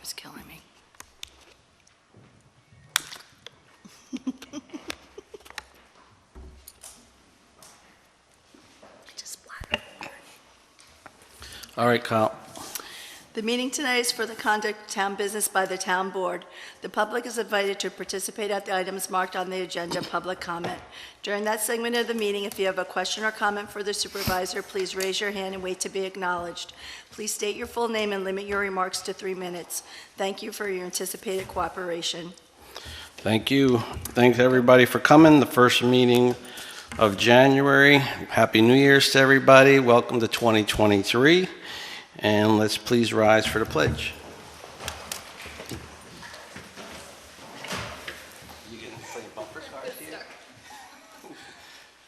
was killing me. Just bladder. All right, Kyle. The meeting tonight is for the conduct of town business by the town board. The public is invited to participate at the items marked on the agenda, public comment. During that segment of the meeting, if you have a question or comment for the supervisor, please raise your hand and wait to be acknowledged. Please state your full name and limit your remarks to 3 minutes. Thank you for your anticipated cooperation. Thank you. Thanks, everybody, for coming. The first meeting of January. Happy New Year's to everybody. Welcome to 2023. And let's please rise for the pledge. You getting the same bumper cars here?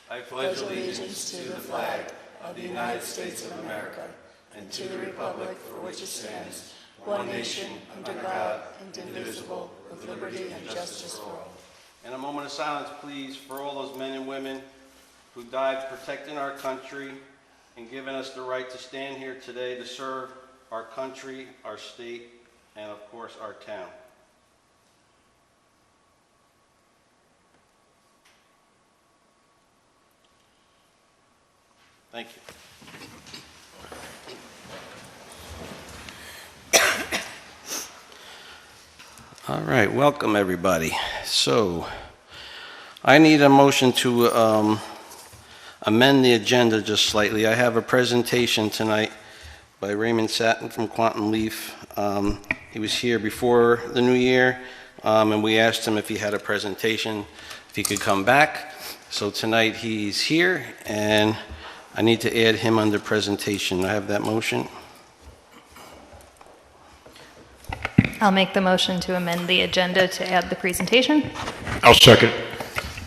I pledge allegiance to the flag of the United States of America and to the republic for which it stands, one nation, under God, indivisible, with liberty and justice for all. And a moment of silence, please, for all those men and women who died protecting our country and giving us the right to stand here today to serve our country, our state, and of course, our town. Thank you. All right, welcome everybody. So, I need a motion to amend the agenda just slightly. I have a presentation tonight by Raymond Satin from Quantum Leaf. He was here before the new year, and we asked him if he had a presentation, if he could come back. So tonight he's here, and I need to add him under presentation. I have that motion. I'll make the motion to amend the agenda to add the presentation. I'll second.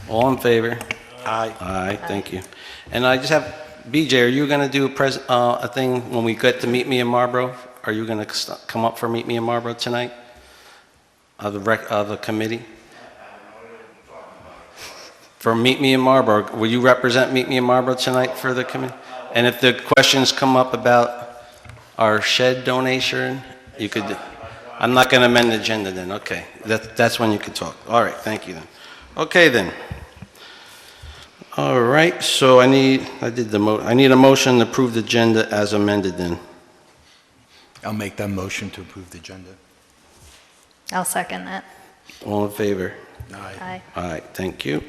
All in favor? Aye. Aye, thank you. And I just have, BJ, are you going to do a thing when we get to Meet Me in Marlborough? Are you going to come up for Meet Me in Marlborough tonight? Of the committee? For Meet Me in Marlborough, will you represent Meet Me in Marlborough tonight for the committee? And if the questions come up about our shed donation, you could, I'm not going to amend the agenda then, okay. That's when you can talk. All right, thank you then. Okay then. All right, so I need a motion to approve the agenda as amended then. I'll make that motion to approve the agenda. I'll second that. All in favor? Aye. All right, thank you.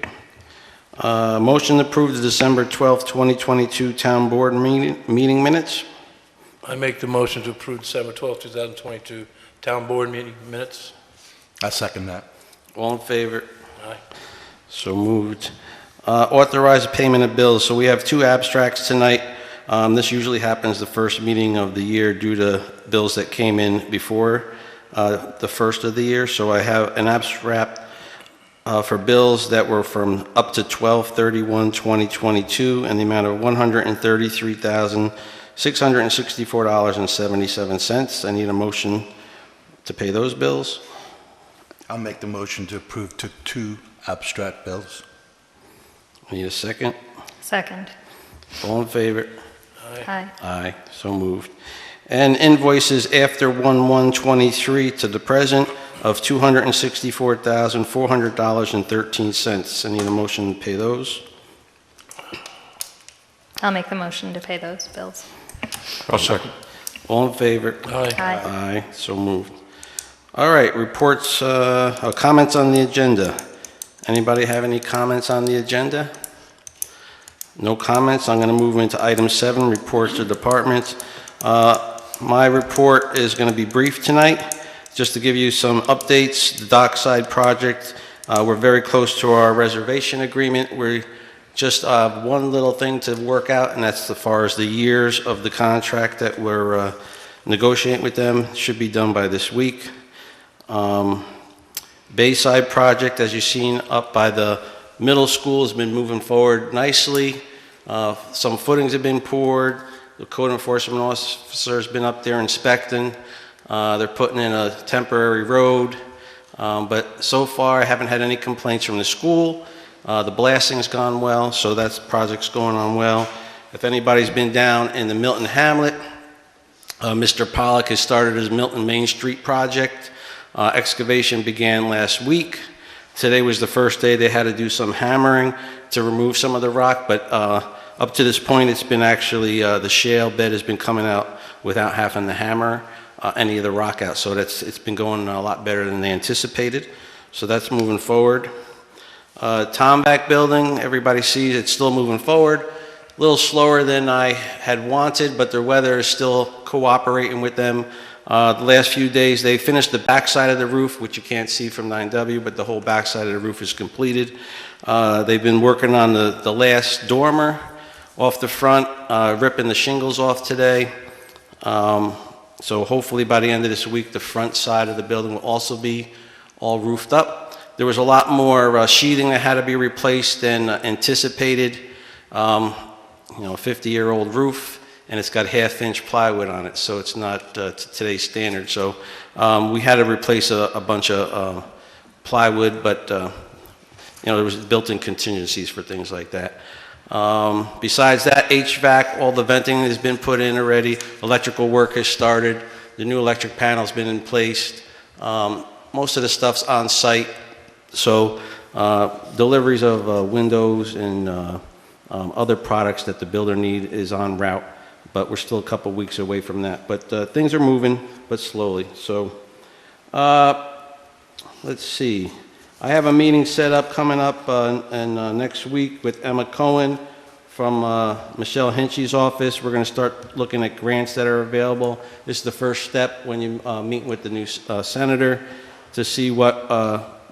Motion to approve the December 12th, 2022 Town Board meeting minutes. I make the motion to approve December 12, 2022 Town Board meeting minutes. I second that. All in favor? Aye. So moved. Authorize payment of bills. So we have 2 abstracts tonight. This usually happens the first meeting of the year due to bills that came in before the first of the year. So I have an abstract for bills that were from up to 12/31/2022 and the amount of $133,664.77. I need a motion to pay those bills. I'll make the motion to approve 2 abstract bills. Need a second? Second. All in favor? Aye. Aye, so moved. And invoices after 1/1/23 to the present of $264,400.13. I need a motion to pay those. I'll make the motion to pay those bills. I'll second. All in favor? Aye. Aye. Aye, so moved. All right, reports, comments on the agenda. Anybody have any comments on the agenda? No comments. I'm going to move into item 7, reports to departments. My report is going to be brief tonight. Just to give you some updates, the dockside project, we're very close to our reservation agreement. We just one little thing to work out, and that's as far as the years of the contract that we're negotiating with them. Should be done by this week. Bayside project, as you've seen up by the middle school, has been moving forward nicely. Some footings have been poured. The code enforcement officer has been up there inspecting. They're putting in a temporary road. But so far, I haven't had any complaints from the school. The blasting's gone well, so that project's going on well. If anybody's been down in the Milton Hamlet, Mr. Pollock has started his Milton Main Street project. Excavation began last week. Today was the first day they had to do some hammering to remove some of the rock, but up to this point, it's been actually, the shale bed has been coming out without having to hammer any of the rock out. So it's been going a lot better than they anticipated. So that's moving forward. Tomback building, everybody sees it's still moving forward. A little slower than I had wanted, but their weather is still cooperating with them. The last few days, they finished the backside of the roof, which you can't see from 9W, but the whole backside of the roof is completed. They've been working on the last dormer off the front, ripping the shingles off today. So hopefully by the end of this week, the front side of the building will also be all roofed up. There was a lot more sheathing that had to be replaced than anticipated. You know, a 50-year-old roof, and it's got half-inch plywood on it, so it's not to today's standard. So we had to replace a bunch of plywood, but you know, there was built-in contingencies for things like that. Besides that, HVAC, all the venting has been put in already. Electrical work has started. The new electric panel's been in place. Most of the stuff's on site. So deliveries of windows and other products that the builder need is en route, but we're still a couple weeks away from that. But things are moving, but slowly. So let's see. I have a meeting set up coming up next week with Emma Cohen from Michelle Hinchy's office. We're going to start looking at grants that are available. This is the first step when you meet with the new senator to see what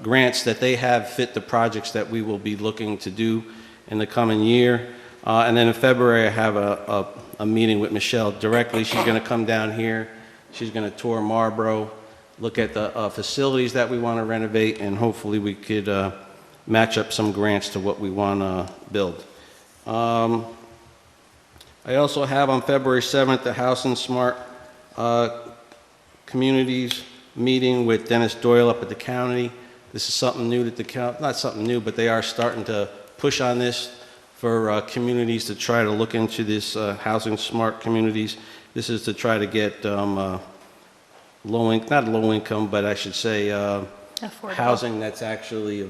grants that they have fit the projects that we will be looking to do in the coming year. And then in February, I have a meeting with Michelle directly. She's going to come down here. She's going to tour Marlborough, look at the facilities that we want to renovate, and hopefully we could match up some grants to what we want to build. I also have on February 7th the Housing Smart Communities meeting with Dennis Doyle up at the county. This is something new that the county, not something new, but they are starting to push on this for communities to try to look into this housing smart communities. This is to try to get not low income, but I should say housing that's actually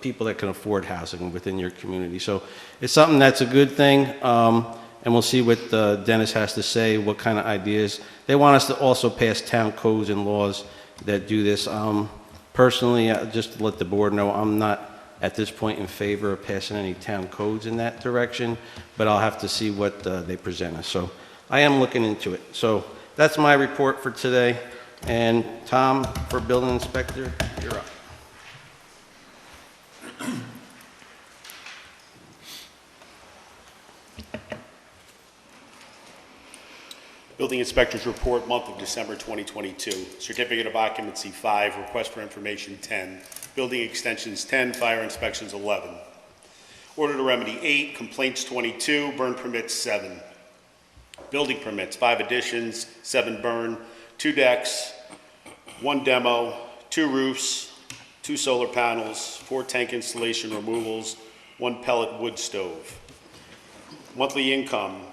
people that can afford housing within your community. So it's something that's a good thing, and we'll see what Dennis has to say, what kind of ideas. They want us to also pass town codes and laws that do this. Personally, just to let the board know, I'm not at this point in favor of passing any town codes in that direction, but I'll have to see what they present us. So I am looking into it. So that's my report for today. And Tom, for building inspector, you're up. Building Inspector's Report, month of December 2022. Certificate of Occupancy 5, Request for Information 10, Building Extensions 10, Fire Inspections 11. Order to Remedy 8, Complaints 22, Burn Permits 7. Building Permits, 5 additions, 7 burn, 2 decks, 1 demo, 2 roofs, 2 solar panels, 4 tank installation removals, 1 pellet wood stove. Monthly income,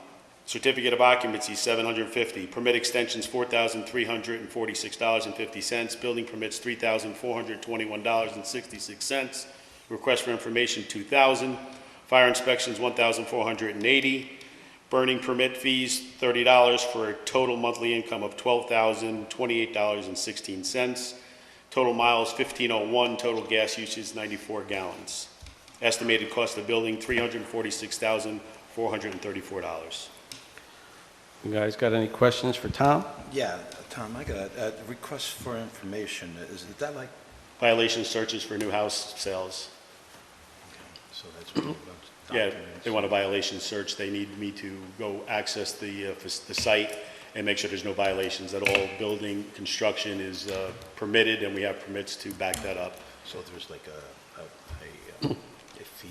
Certificate of Occupancy, $750. Permit extensions, $4,346.50. Building permits, $3,421.66. Request for information, $2,000. Fire inspections, $1,480. Burning permit fees, $30 for a total monthly income of $12,028.16. Total miles, 1,501. Total gas usage, 94 gallons. Estimated cost of building, $346,434. You guys got any questions for Tom? Yeah, Tom, I got a request for information. Is that like, Violation searches for new house sales. so that's what Yeah, they want a violation search. They need me to go access the site and make sure there's no violations, that all building construction is permitted, and we have permits to back that up. So there's like a fees?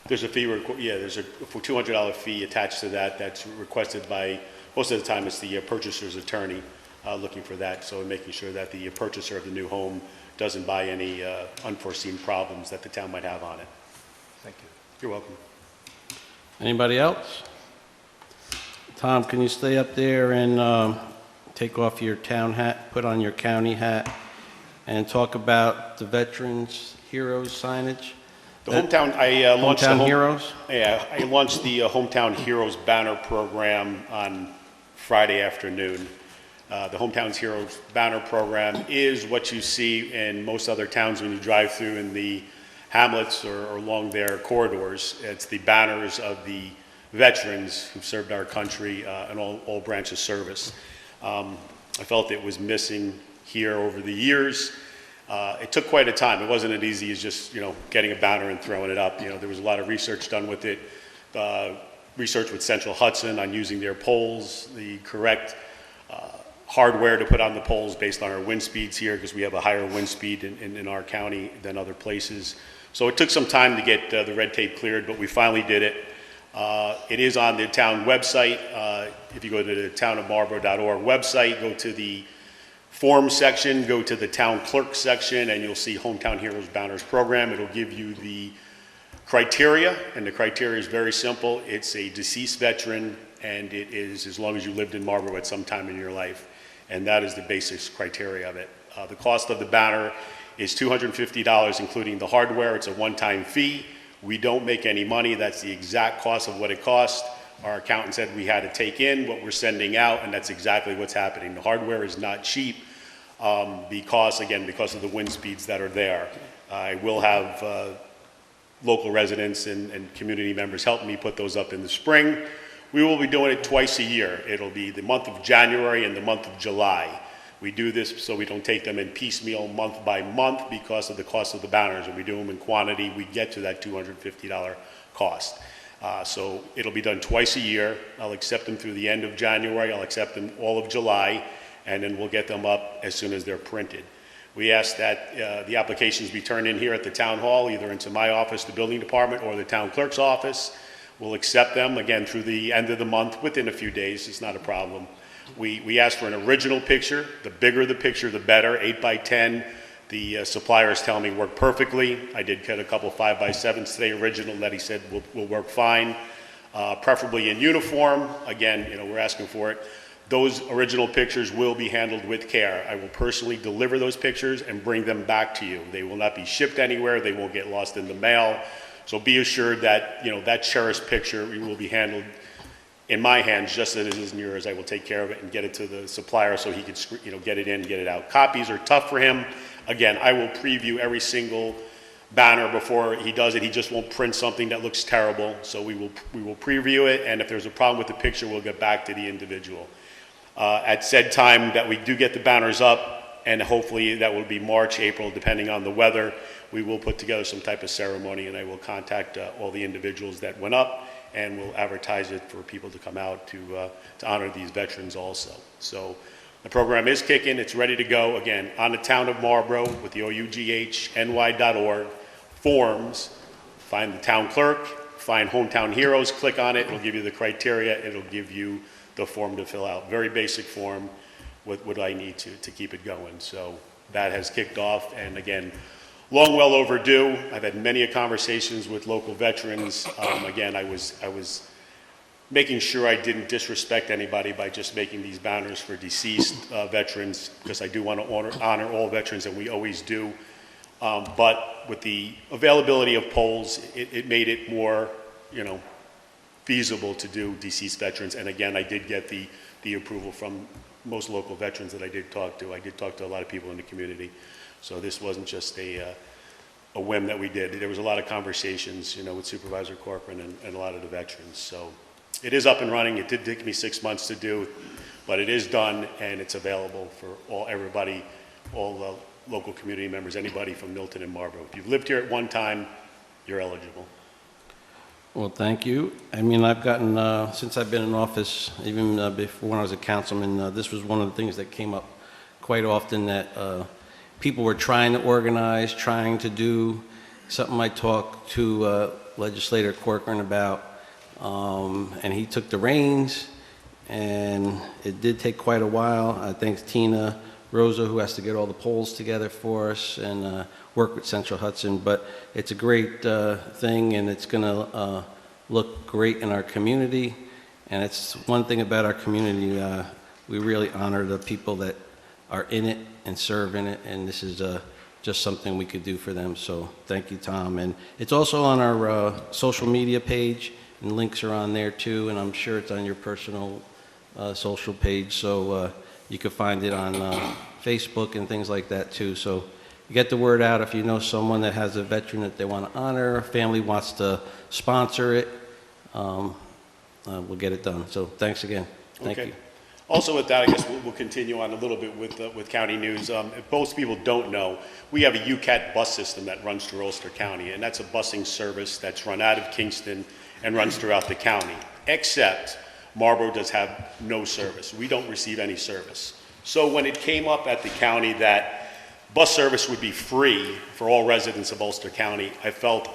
There's a fee, there's a $200 fee attached to that that's requested by, most of the time it's the purchaser's attorney looking for that, so making sure that the purchaser of the new home doesn't buy any unforeseen problems that the town might have on it. Thank you. You're welcome. Anybody else? Tom, can you stay up there and take off your town hat, put on your county hat, and talk about the Veterans Heroes signage. The hometown, I launched the Hometown Heroes? Yeah, I launched the Hometown Heroes banner program on Friday afternoon. The Hometown Heroes banner program is what you see in most other towns when you drive through in the hamlets or along their corridors. It's the banners of the veterans who've served our country in all branches of service. I felt it was missing here over the years. It took quite a time. It wasn't as easy as just, getting a banner and throwing it up. There was a lot of research done with it. Research with Central Hudson on using their poles, the correct hardware to put on the poles based on our wind speeds here, because we have a higher wind speed in our county than other places. So it took some time to get the red tape cleared, but we finally did it. It is on the town website. If you go to the townofmarlborough.org website, go to the form section, go to the town clerk section, and you'll see Hometown Heroes Banners Program. It'll give you the criteria, and the criteria is very simple. It's a deceased veteran, and it is as long as you lived in Marlborough at some time in your life. And that is the basic criteria of it. The cost of the banner is $250, including the hardware. It's a one-time fee. We don't make any money. That's the exact cost of what it costs. Our accountant said we had to take in what we're sending out, and that's exactly what's happening. The hardware is not cheap because of the wind speeds that are there. I will have local residents and community members help me put those up in the spring. We will be doing it twice a year. It'll be the month of January and the month of July. We do this so we don't take them in piecemeal month by month because of the cost of the banners. When we do them in quantity, we get to that $250 cost. So it'll be done twice a year. I'll accept them through the end of January. I'll accept them all of July, and then we'll get them up as soon as they're printed. We ask that the applications be turned in here at the town hall, either into my office, the building department, or the town clerk's office. We'll accept them, again, through the end of the month, within a few days. It's not a problem. We ask for an original picture. The bigger the picture, the better. 8 by 10. The suppliers tell me work perfectly. I did cut a couple 5 by 7s today, original, that he said will work fine. Preferably in uniform. Again, we're asking for it. Those original pictures will be handled with care. I will personally deliver those pictures and bring them back to you. They will not be shipped anywhere. They won't get lost in the mail. So be assured that, that cherished picture will be handled in my hands just as it is in yours. I will take care of it and get it to the supplier so he can, get it in, get it out. Copies are tough for him. Again, I will preview every single banner before he does it. He just won't print something that looks terrible. So we will preview it, and if there's a problem with the picture, we'll get back to the individual. At said time that we do get the banners up, and hopefully that will be March, April, depending on the weather, we will put together some type of ceremony, and I will contact all the individuals that went up, and we'll advertise it for people to come out to honor these veterans also. So the program is kicking. It's ready to go. Again, on the town of Marlborough with the OUGHNY.org forms, find the town clerk, find Hometown Heroes, click on it. It'll give you the criteria. It'll give you the form to fill out. Very basic form with what I need to keep it going. So that has kicked off, and again, long well overdue. I've had many conversations with local veterans. Again, I was making sure I didn't disrespect anybody by just making these banners for deceased veterans, because I do want to honor all veterans, and we always do. But with the availability of poles, it made it more, feasible to do deceased veterans. And again, I did get the approval from most local veterans that I did talk to. I did talk to a lot of people in the community. So this wasn't just a whim that we did. There was a lot of conversations, with Supervisor Corcoran and a lot of the veterans. So it is up and running. It did take me 6 months to do, but it is done, and it's available for everybody, all local community members, anybody from Milton and Marlborough. If you've lived here at one time, you're eligible. Well, thank you. I mean, I've gotten, since I've been in office, even before when I was a councilman, this was one of the things that came up quite often, that people were trying to organize, trying to do something. I talked to Legislator Corcoran about, and he took the reins, and it did take quite a while. I thank Tina Rosa, who has to get all the polls together for us and work with Central Hudson. But it's a great thing, and it's going to look great in our community. And it's one thing about our community, we really honor the people that are in it and serve in it, and this is just something we could do for them. So thank you, Tom. And it's also on our social media page, and links are on there too, and I'm sure it's on your personal social page, so you can find it on Facebook and things like that too. So you get the word out if you know someone that has a veteran that they want to honor, a family wants to sponsor it, we'll get it done. So thanks again. Thank you. Also with that, I guess we'll continue on a little bit with county news. If most people don't know, we have a UCAT bus system that runs through Ulster County, and that's a busing service that's run out of Kingston and runs throughout the county, except Marlborough does have no service. We don't receive any service. So when it came up at the county that bus service would be free for all residents of Ulster County, I felt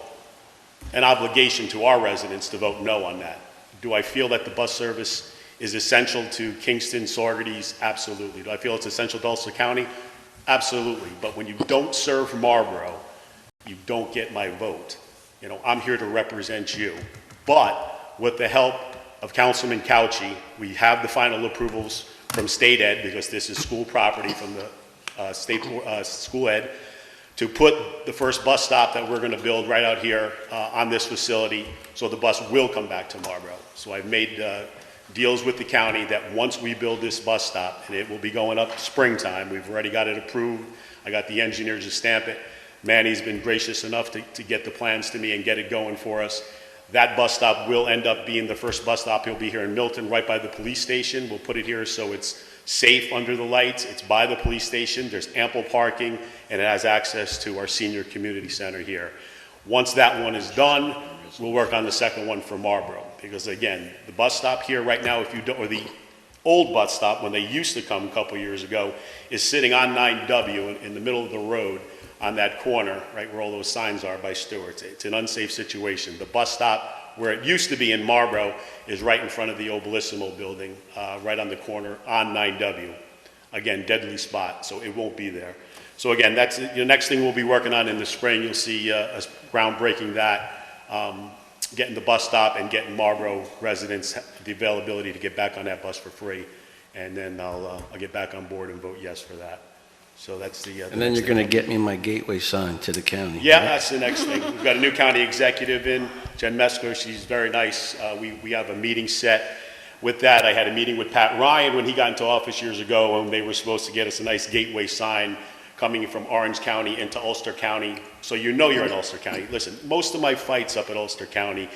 an obligation to our residents to vote no on that. Do I feel that the bus service is essential to Kingston, Saugerties? Absolutely. Do I feel it's essential to Ulster County? Absolutely. But when you don't serve Marlborough, you don't get my vote. You know, I'm here to represent you. But with the help of Councilman Couchy, we have the final approvals from State Ed, because this is school property from the state school ed, to put the first bus stop that we're going to build right out here on this facility, so the bus will come back to Marlborough. So I've made deals with the county that once we build this bus stop, and it will be going up springtime, we've already got it approved, I got the engineers to stamp it, Manny's been gracious enough to get the plans to me and get it going for us. That bus stop will end up being the first bus stop. He'll be here in Milton, right by the police station. We'll put it here so it's safe under the lights. It's by the police station. There's ample parking, and it has access to our senior community center here. Once that one is done, we'll work on the second one for Marlborough. Because again, the bus stop here right now, if you don't, or the old bus stop when they used to come a couple years ago, is sitting on 9W in the middle of the road on that corner, right where all those signs are by Stewart's. It's an unsafe situation. The bus stop where it used to be in Marlborough is right in front of the Obelissimo building, right on the corner on 9W. Again, deadly spot, so it won't be there. So again, that's the next thing we'll be working on in the spring. You'll see us groundbreaking that, getting the bus stop and getting Marlborough residents the availability to get back on that bus for free. And then I'll get back on board and vote yes for that. So that's the And then you're going to get me my gateway sign to the county. Yeah, right? that's the next thing. We've got a new county executive in, Jen Mesko. She's very nice. We have a meeting set with that. I had a meeting with Pat Ryan when he got into office years ago, and they were supposed to get us a nice gateway sign coming from Orange County into Ulster County. So you know you're in Ulster County. Listen, most of my fights up at Ulster County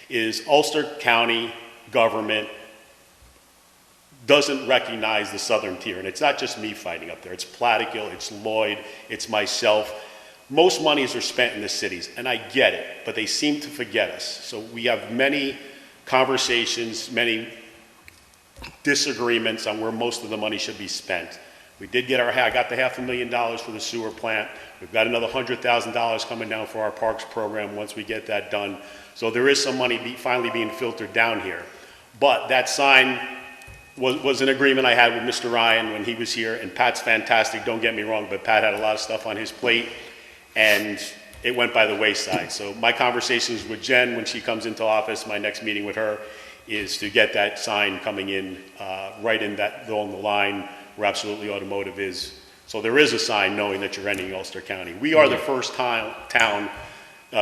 is Ulster County government doesn't recognize the southern tier. And it's not just me fighting up there. It's Plattekill, it's Lloyd, it's myself. Most monies are spent in the cities, and I get it, but they seem to forget us. So we have many conversations, many disagreements on where most of the money should be spent. We did get I got the $500,000 for the sewer plant. We've got another $100,000 coming down for our parks program once we get that done. So there is some money finally being filtered down here. But that sign was an agreement I had with Mr. Ryan when he was here, and Pat's fantastic, don't get me wrong, but Pat had a lot of stuff on his plate, and it went by the wayside. So my conversations with Jen when she comes into office, my next meeting with her, is to get that sign coming in right in that along the line where Absolutely Automotive is. So there is a sign knowing that you're entering Ulster County. We are the first town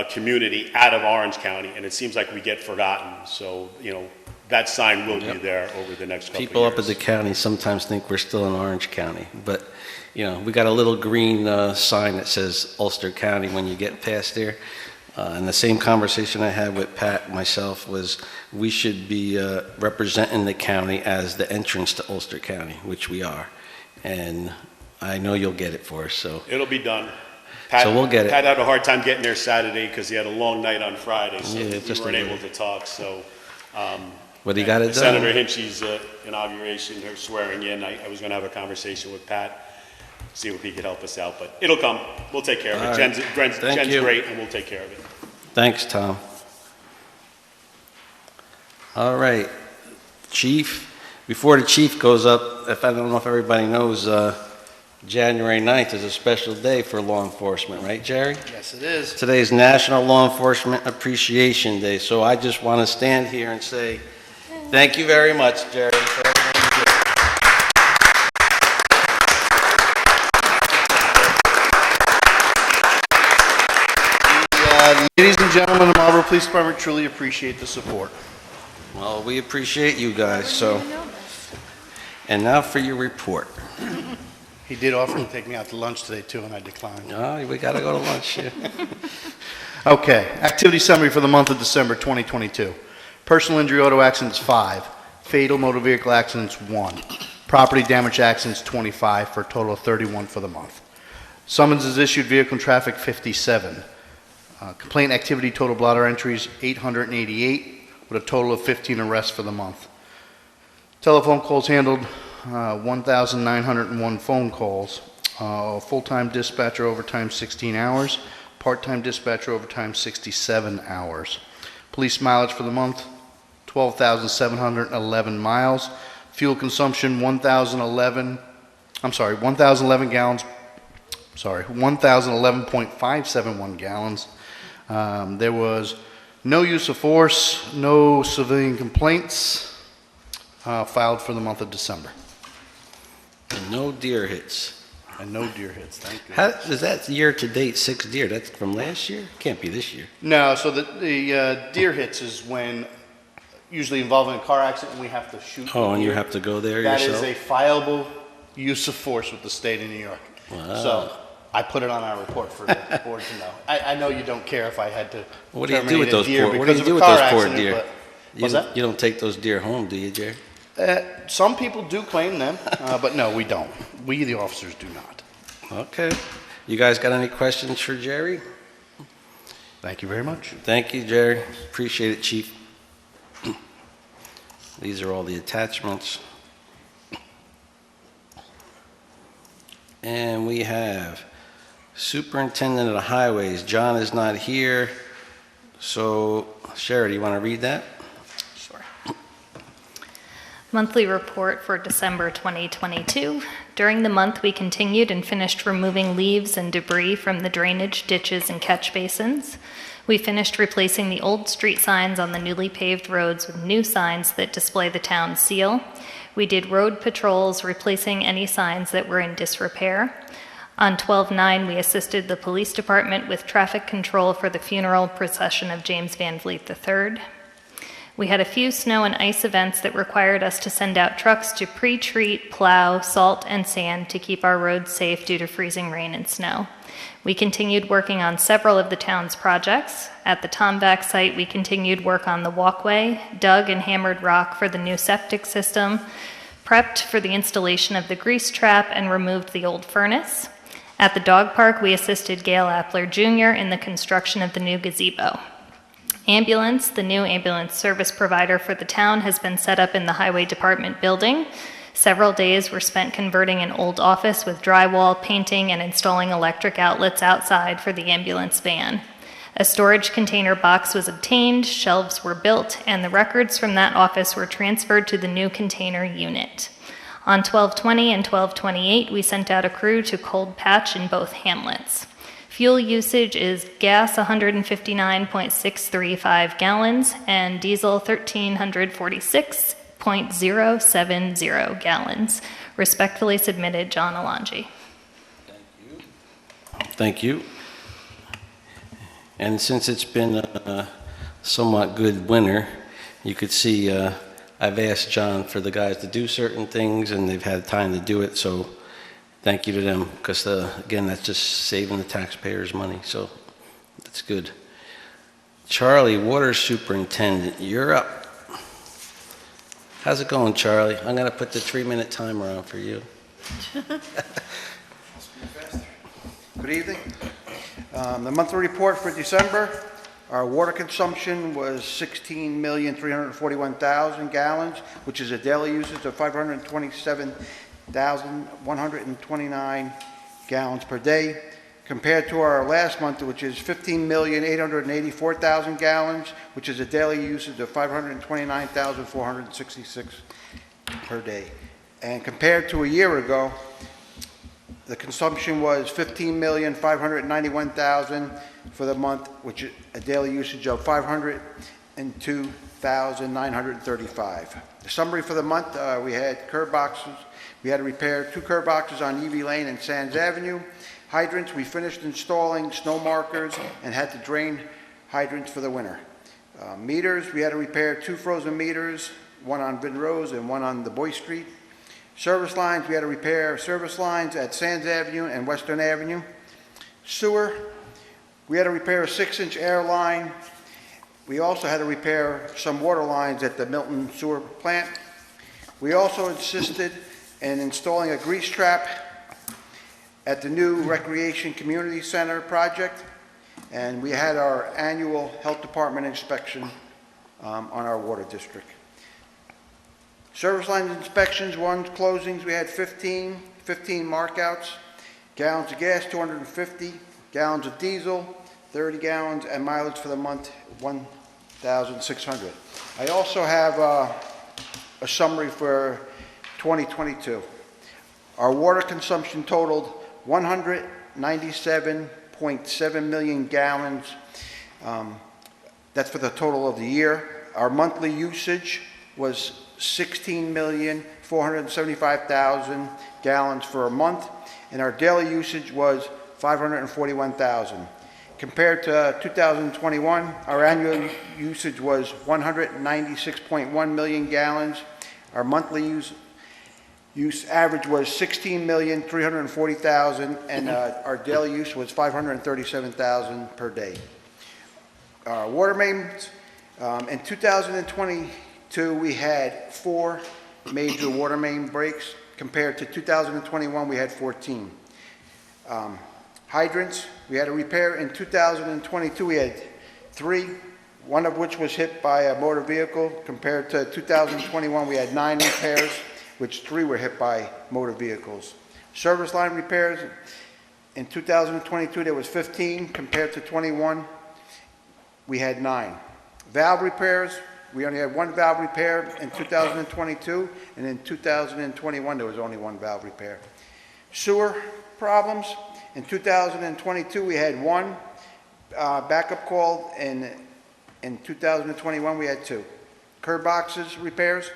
community out of Orange County, and it seems like we get forgotten. So, you know, that sign will be there over the next couple of years. People up at the county sometimes think we're still in Orange County, but, you know, we got a little green sign that says Ulster County when you get past there. And the same conversation I had with Pat, myself, was we should be representing the county as the entrance to Ulster County, which we are. And I know you'll get it for us, so. It'll be done. Pat, So we'll get it. Pat had a hard time getting there Saturday because he had a long night on Friday, so Yeah, we just weren't a able little. to talk, so. But he got it done. Senator Hinchy's inauguration, her swearing in, I was gonna have a conversation with Pat, see if he could help us out, but it'll come. We'll take care of it. All right. Jen's Thank you. great, and we'll take care of it. Thanks, Tom. All right, Chief, before the chief goes up, I don't know if everybody knows, January 9th is a special day for law enforcement, right, Jerry? Yes, it is. Today is National Law Enforcement Appreciation Day, so I just want to stand here and say, thank you very much, Jerry, for everything you do. Ladies and gentlemen of the Marlborough Police Department, truly appreciate the support. Well, we appreciate you guys, so. And now for your report. He did offer to take me out to lunch today, too, and I declined. Oh, we gotta go to lunch, yeah. Okay, activity summary for the month of December 2022. Personal injury auto accidents, 5. Fatal motor vehicle accidents, 1. Property damage accidents, 25, for a total of 31 for the month. Summonses issued, vehicle and traffic, 57. Complaint activity, total blotter entries, 888, with a total of 15 arrests for the month. Telephone calls handled, 1,901 phone calls. Full-time dispatcher overtime, 16 hours. Part-time dispatcher overtime, 67 hours. Police mileage for the month, 12,711 miles. Fuel consumption, 1,011 gallons. 1,011.571 gallons. There was no use of force, no civilian complaints filed for the month of December. And no deer hits. And no deer hits, thank you. How, is that year-to-date 6 deer? That's from last year? Can't be this year. No, so the deer hits is when, usually involving a car accident, and we have to shoot. Oh, and you deer. have to go there That yourself? is a fileable use of force with the state of New York. Wow. So I put it on our report for the board to know. I know you don't care if I had to What do you do with terminate a those deer poor, what do because you of do a with car those poor accident, deer? but- You What's don't- that? You don't take those deer home, do you, Jerry? Some people do claim them, but no, we don't. We, the officers, do not. Okay. You guys got any questions for Jerry? Thank you very much. Thank you, Jerry. Appreciate it, Chief. These are all the attachments. And we have Superintendent of the Highways. John is not here. So, Sherry, do you want to read that? Sure. Monthly report for December 2022. During the month, we continued and finished removing leaves and debris from the drainage, ditches, and catch basins. We finished replacing the old street signs on the newly paved roads with new signs that display the town's seal. We did road patrols, replacing any signs that were in disrepair. On 12/9, we assisted the police department with traffic control for the funeral procession of James Van Vliet III. We had a few snow and ice events that required us to send out trucks to pre-treat, plow, salt, and sand to keep our roads safe due to freezing rain and snow. We continued working on several of the town's projects. At the Tomback site, we continued work on the walkway, dug and hammered rock for the new septic system, prepped for the installation of the grease trap, and removed the old furnace. At the dog park, we assisted Gail Appler Jr. in the construction of the new gazebo. Ambulance, the new ambulance service provider for the town, has been set up in the Highway Department building. Several days were spent converting an old office with drywall, painting, and installing electric outlets outside for the ambulance van. A storage container box was obtained, shelves were built, and the records from that office were transferred to the new container unit. On 12/20 and 12/28, we sent out a crew to cold patch in both hamlets. Fuel usage is gas 159.635 gallons and diesel 1,346.070 gallons. Respectfully submitted, John Alonji. Thank you. And since it's been a somewhat good winter, you could see I've asked John for the guys to do certain things, and they've had time to do it, so thank you to them, because again, that's just saving the taxpayers money, so that's good. Charlie, Water Superintendent, you're up. How's it going, Charlie? I'm going to put the 3-minute timer on for you. Good evening. The monthly report for December, our water consumption was 16,341,000 gallons, which is a daily usage of 527,129 gallons per day, compared to our last month, which is 15,884,000 gallons, which is a daily usage of 529,466 per day. And compared to a year ago, the consumption was 15,591,000 for the month, which is a daily usage of 502,935. The summary for the month, we had curb boxes. We had to repair 2 curb boxes on Evie Lane and Sands Avenue. Hydrants, we finished installing snow markers and had to drain hydrants for the winter. Meters, we had to repair 2 frozen meters, one on Vin Rose and one on the Boy Street. Service lines, we had to repair service lines at Sands Avenue and Western Avenue. Sewer, we had to repair a 6-inch air line. We also had to repair some water lines at the Milton Sewer Plant. We also assisted in installing a grease trap at the new Recreation Community Center project, and we had our annual Health Department inspection on our water district. Service line inspections, closings, we had 15 markouts, gallons of gas, 250, gallons of diesel, 30 gallons, and mileage for the month, 1,600. I also have a summary for 2022. Our water consumption totaled 197.7 million gallons. That's for the total of the year. Our monthly usage was 16,475,000 gallons for a month, and our daily usage was 541,000. Compared to 2021, our annual usage was 196.1 million gallons. Our monthly use average was 16,340,000, and our daily use was 537,000 per day. Water mains, in 2022, we had 4 major water main breaks. Compared to 2021, we had 14. Hydrants, we had a repair in 2022, we had 3, one of which was hit by a motor vehicle. Compared to 2021, we had 9 repairs, which 3 were hit by motor vehicles. Service line repairs, in 2022, there was 15. Compared to 21, we had 9. Valve repairs, we only had 1 valve repair in 2022, and in 2021, there was only 1 valve repair. Sewer problems, in 2022, we had 1 backup call, and in 2021, we had 2. Curb boxes repairs,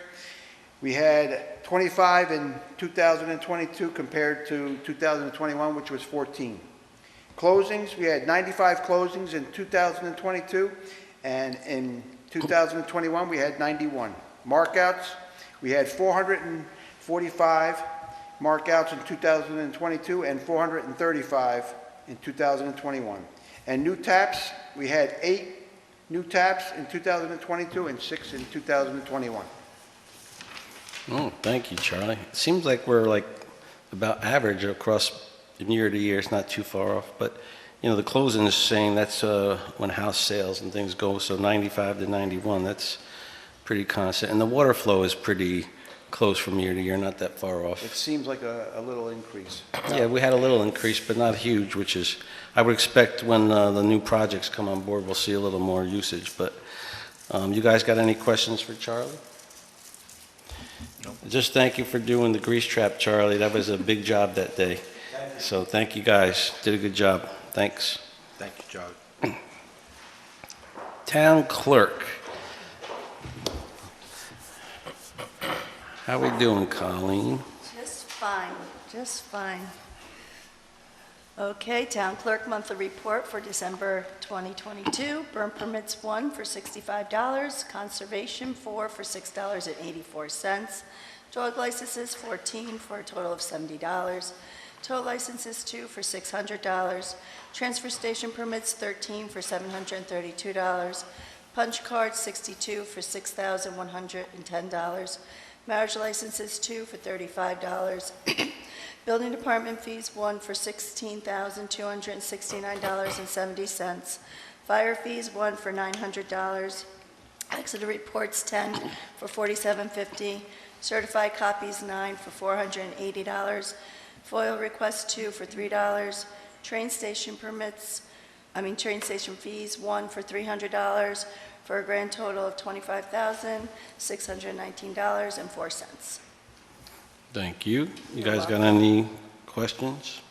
we had 25 in 2022 compared to 2021, which was 14. Closings, we had 95 closings in 2022, and in 2021, we had 91. Markouts, we had 445 markouts in 2022 and 435 in 2021. And new taps, we had 8 new taps in 2022 and 6 in 2021. Oh, thank you, Charlie. It seems like we're like about average across year to year. It's not too far off, but you know, the closing is saying that's when house sales and things go, so 95 to 91, that's pretty constant. And the water flow is pretty close from year to year, not that far off. It seems like a little increase. Yeah, we had a little increase, but not huge, which is, I would expect when the new projects come on board, we'll see a little more usage. But you guys got any questions for Charlie? No. Just thank you for doing the grease trap, Charlie. That was a big job that day. So thank you guys. Did a good job. Thanks. Thank you, Charlie. Town clerk. How we doing, Colleen? Just fine, just fine. Okay, Town Clerk Monthly Report for December 2022. Burn permits 1 for $65. Conservation 4 for $6.84. Dog licenses 14 for a total of $70. Tow licenses 2 for $600. Transfer station permits 13 for $732. Punch cards 62 for $6,110. Marriage licenses 2 for $35. Building department fees 1 for $16,269.70. Fire fees 1 for $900. Accident reports 10 for $47.50. Certified copies 9 for $480. FOIL requests 2 for $3. Train station fees 1 for $300 for a grand total of $25,619.04. Thank you. You guys got any questions?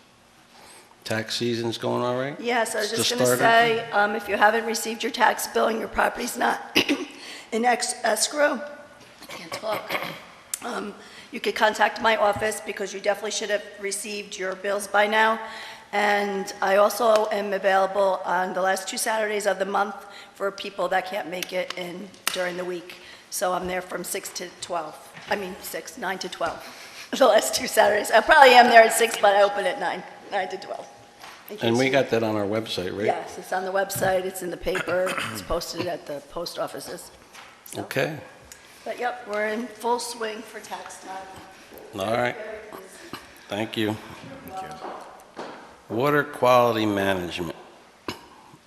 Tax season's going all right? Yes, I was just Just going to started? say, if you haven't received your tax bill and your property's not in escrow, I can't talk, you could contact my office because you definitely should have received your bills by now. And I also am available on the last 2 Saturdays of the month for people that can't make it in during the week. So I'm there from 6 to 12. I mean, 9 to 12. The last 2 Saturdays. I probably am there at 6, but I open at 9 to 12. In And case we you- got that on our website, right? Yes, it's on the website, it's in the paper, it's posted at the post offices. So- Okay, But yep, we're in full swing for tax time. all right. Thank you. Water quality management.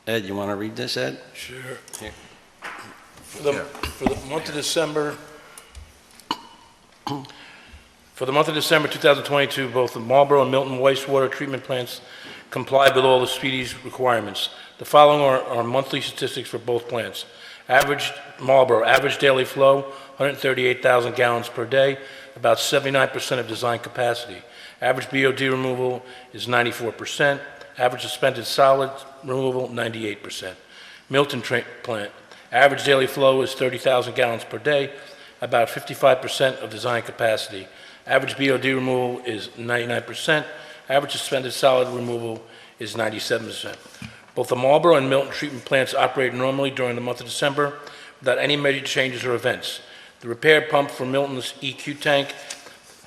Ed, you want to read this, Ed? Sure. Here. For the month of December, 2022, both the Marlborough and Milton wastewater treatment plants complied with all the speedies requirements. The following are monthly statistics for both plants. Marlborough, average daily flow, 138,000 gallons per day, about 79% of design capacity. Average BOD removal is 94%. Average suspended solid removal, 98%. Milton plant, average daily flow is 30,000 gallons per day, about 55% of design capacity. Average BOD removal is 99%. Average suspended solid removal is 97%. Both the Marlborough and Milton treatment plants operate normally during the month of December without any major changes or events. The repair pump for Milton's EQ tank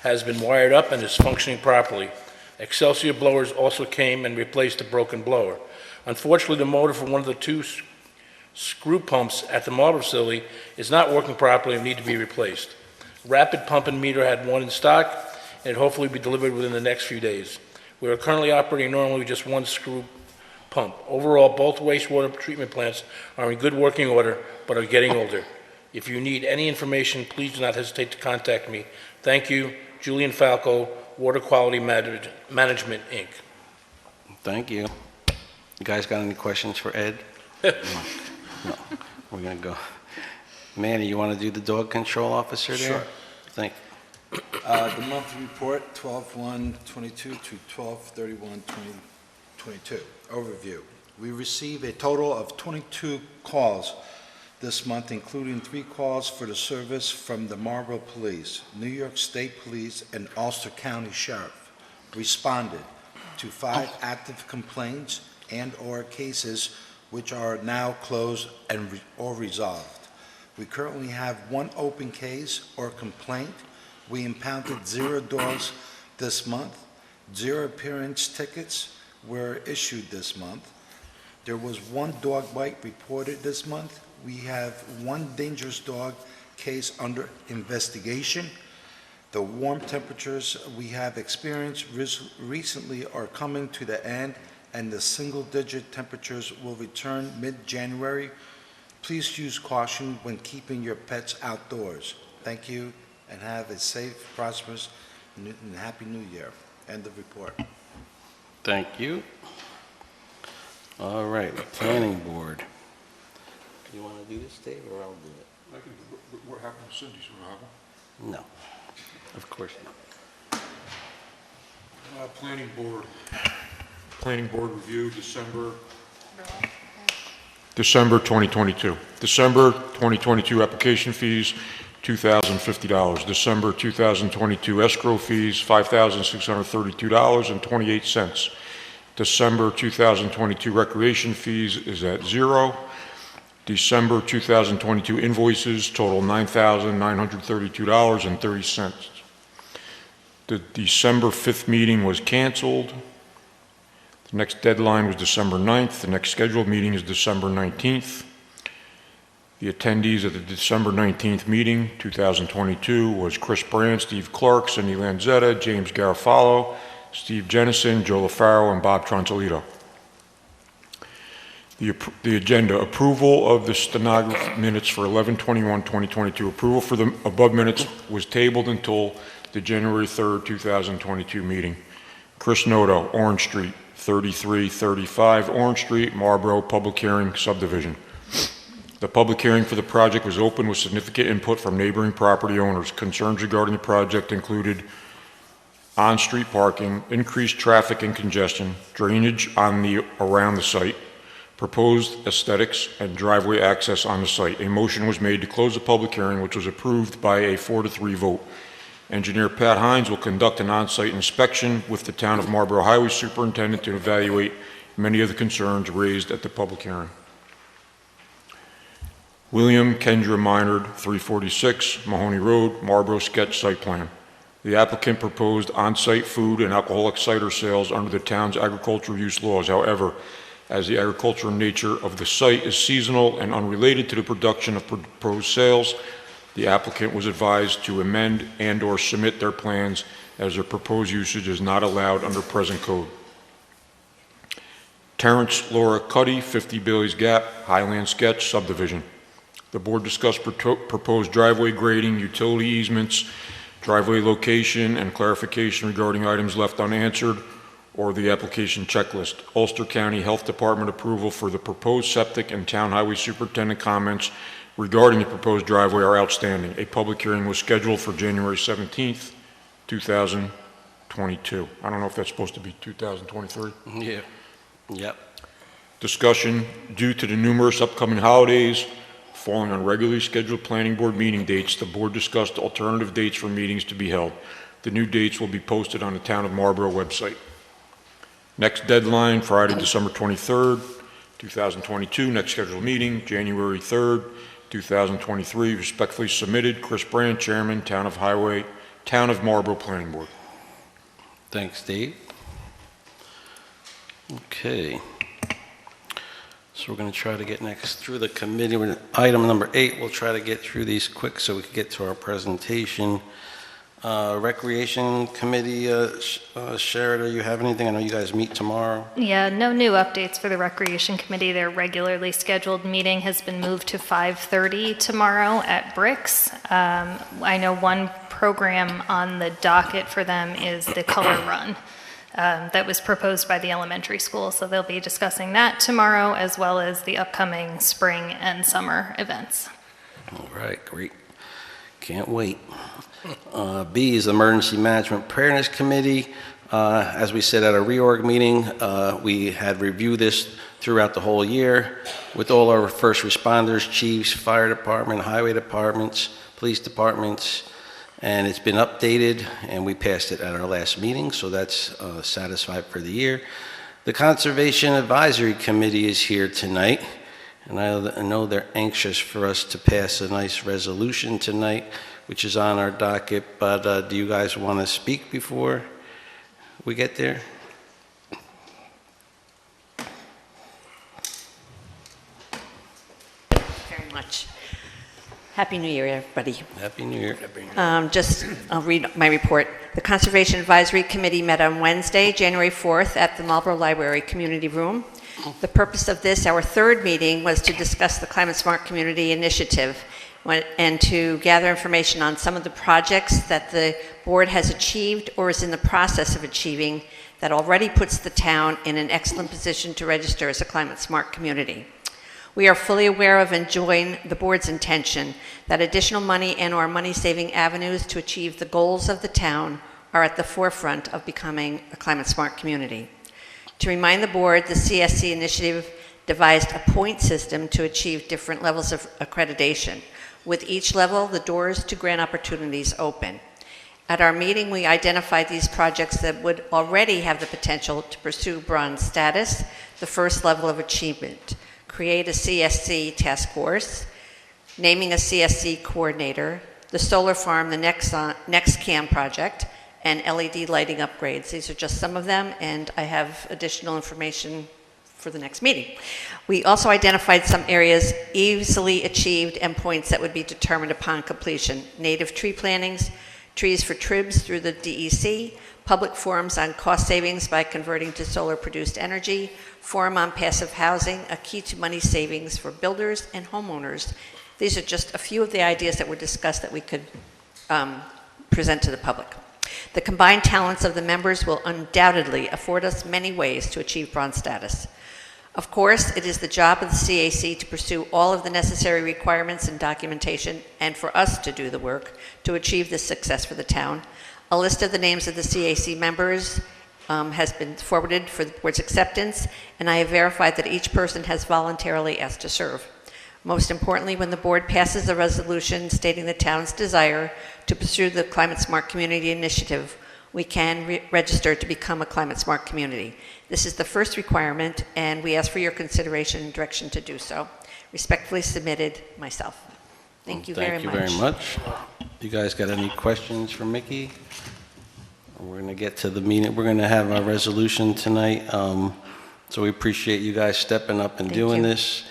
has been wired up and is functioning properly. Excelsior blowers also came and replaced the broken blower. Unfortunately, the motor for one of the 2 screw pumps at the Marlborough facility is not working properly and need to be replaced. Rapid pump and meter had one in stock, and it hopefully be delivered within the next few days. We are currently operating normally with just 1 screw pump. Overall, both wastewater treatment plants are in good working order, but are getting older. If you need any information, please do not hesitate to contact me. Thank you, Julian Falco, Water Quality Management, Inc. Thank you. You guys got any questions for Ed? No. We're going to go. Manny, you want to do the dog control officer there? Sure. Thank The monthly report, 12/1/22 to 12/31/2022. Overview. We received a total of 22 calls this month, including 3 calls for the service from the Marlborough Police, New York State Police, and Ulster County Sheriff. Responded to 5 active complaints and/or cases which are now closed and or resolved. We currently have 1 open case or complaint. We impounded 0 dogs this month. 0 appearance tickets were issued this month. There was 1 dog bite reported this month. We have 1 dangerous dog case under investigation. The warm temperatures we have experienced recently are coming to the end, and the single-digit temperatures will return mid-January. Please use caution when keeping your pets outdoors. Thank you, and have a safe, prosperous, and happy New Year. End of report. Thank you. All right, planning board. You want to do this, Dave, or I'll do it? What happened to Cindy's? What happened? No, of course not. Planning board review, December 2022. December 2022 application fees, $2,050. December 2022 escrow fees, $5,632.28. December 2022 recreation fees is at 0. December 2022 invoices total $9,932.30. The December 5th meeting was canceled. The next deadline was December 9th. The next scheduled meeting is December 19th. The attendees at the December 19th meeting, 2022, was Chris Brand, Steve Clark, Cindy Lanzetta, James Garofalo, Steve Jennison, Joe LaFaro, and Bob Tronsolito. The agenda, approval of the stenograph minutes for 11/21/2022. Approval for the above minutes was tabled until the January 3rd, 2022 meeting. Chris Noto, Orange Street, 3335 Orange Street, Marlborough, public hearing, subdivision. The public hearing for the project was open with significant input from neighboring property owners. Concerns regarding the project included on-street parking, increased traffic and congestion, drainage around the site, proposed aesthetics, and driveway access on the site. A motion was made to close the public hearing, which was approved by a 4-3 vote. Engineer Pat Hines will conduct an on-site inspection with the Town of Marlborough Highway Superintendent to evaluate many of the concerns raised at the public hearing. William Kendra Minard, 346 Mahoney Road, Marlborough Sketch Site Plan. The applicant proposed on-site food and alcoholic cider sales under the town's agricultural use laws. However, as the agricultural nature of the site is seasonal and unrelated to the production of proposed sales, the applicant was advised to amend and/or submit their plans as their proposed usage is not allowed under present code. Terrence Laura Cuddy, 50 Bailey's Gap, Highland Sketch Subdivision. The board discussed proposed driveway grading, utility easements, driveway location, and clarification regarding items left unanswered or the application checklist. Ulster County Health Department approval for the proposed septic and town highway superintendent comments regarding the proposed driveway are outstanding. A public hearing was scheduled for January 17th, 2022. I don't know if that's supposed to be 2023. Yeah. Yep. Discussion, due to the numerous upcoming holidays falling on regularly scheduled planning board meeting dates, the board discussed alternative dates for meetings to be held. The new dates will be posted on the Town of Marlborough website. Next deadline, Friday, December 23rd, 2022. Next scheduled meeting, January 3rd, 2023. Respectfully submitted, Chris Brand, Chairman, Town of Marlborough Planning Board. Thanks, Dave. Okay. So we're going to try to get next through the committee. Item number 8, we'll try to get through these quick so we can get to our presentation. Recreation Committee, Sherrod, you have anything? I know you guys meet tomorrow. Yeah, no new updates for the Recreation Committee. Their regularly scheduled meeting has been moved to 5:30 tomorrow at Bricks. I know one program on the docket for them is the Color Run. That was proposed by the elementary school, so they'll be discussing that tomorrow, as well as the upcoming spring and summer events. All right, great. Can't wait. B is Emergency Management Preparedness Committee. As we said at a reorg meeting, we had reviewed this throughout the whole year with all our first responders, chiefs, fire department, highway departments, police departments, and it's been updated, and we passed it at our last meeting, so that's satisfied for the year. The Conservation Advisory Committee is here tonight, and I know they're anxious for us to pass a nice resolution tonight, which is on our docket, but do you guys want to speak before we get there? Very much. Happy New Year, everybody. Happy New Year. I'll read my report. The Conservation Advisory Committee met on Wednesday, January 4th at the Marlborough Library Community Room. The purpose of this, our third meeting, was to discuss the Climate Smart Community Initiative and to gather information on some of the projects that the board has achieved or is in the process of achieving that already puts the town in an excellent position to register as a climate smart community. We are fully aware of and join the board's intention that additional money and/or money-saving avenues to achieve the goals of the town are at the forefront of becoming a climate smart community. To remind the board, the CSC initiative devised a point system to achieve different levels of accreditation. With each level, the doors to grant opportunities open. At our meeting, we identified these projects that would already have the potential to pursue bronze status, the first level of achievement. Create a CSC task force, naming a CSC coordinator, the solar farm, the NextCam project, and LED lighting upgrades. These are just some of them, and I have additional information for the next meeting. We also identified some areas easily achieved and points that would be determined upon completion. Native tree plantings, trees for tribs through the DEC, public forums on cost savings by converting to solar-produced energy, forum on passive housing, a key to money savings for builders and homeowners. These are just a few of the ideas that were discussed that we could present to the public. The combined talents of the members will undoubtedly afford us many ways to achieve bronze status. Of course, it is the job of the CAC to pursue all of the necessary requirements and documentation, and for us to do the work to achieve this success for the town. A list of the names of the CAC members has been forwarded for the board's acceptance, and I have verified that each person has voluntarily asked to serve. Most importantly, when the board passes a resolution stating the town's desire to pursue the Climate Smart Community Initiative, we can register to become a Climate Smart community. This is the first requirement, and we ask for your consideration and direction to do so. Respectfully submitted, myself. Thank you very much. Thank you very much. You guys got any questions for Mickey? We're going to get to the meeting. We're going to have a resolution tonight. So we appreciate you guys stepping up and Thank doing you. this.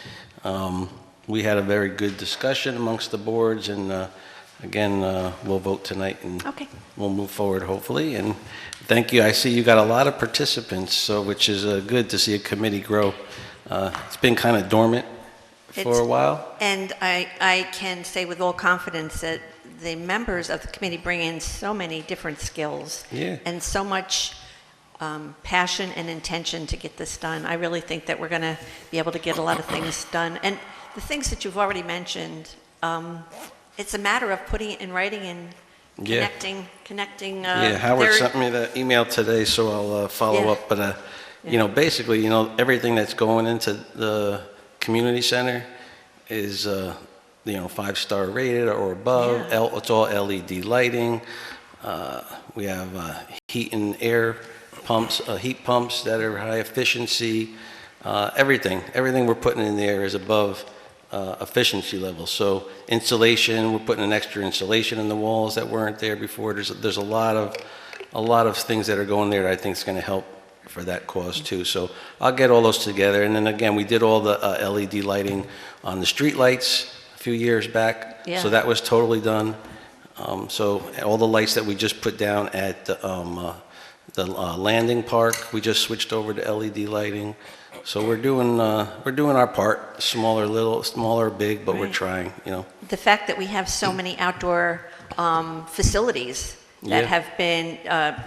We had a very good discussion amongst the boards, and again, we'll vote tonight and Okay. we'll move forward hopefully. And thank you. I see you got a lot of participants, so which is good to see a committee grow. It's been kind of dormant for a while. And I can say with all confidence that the members of the committee bring in so many different skills and so much passion and intention to get this done. I really think that we're going to be able to get a lot of things done. And the things that you've already mentioned, it's a matter of putting it in writing and connecting. Howard sent me the email today, so I'll follow up. But you know, basically, you know, everything that's going into the community center is you know, 5-star rated or above. It's all LED lighting. We have heat and air pumps, heat pumps that are high efficiency. Everything we're putting in there is above efficiency level. So insulation, we're putting an extra insulation in the walls that weren't there before. There's a lot of things that are going there that I think is going to help for that cause too. So I'll get all those together. And then again, we did all the LED lighting on the street lights a few years back. Yeah. So that was totally done. So all the lights that we just put down at the landing park, we just switched over to LED lighting. So we're doing our part, smaller, big, but we're trying, you know. The fact that we have so many outdoor facilities that have been,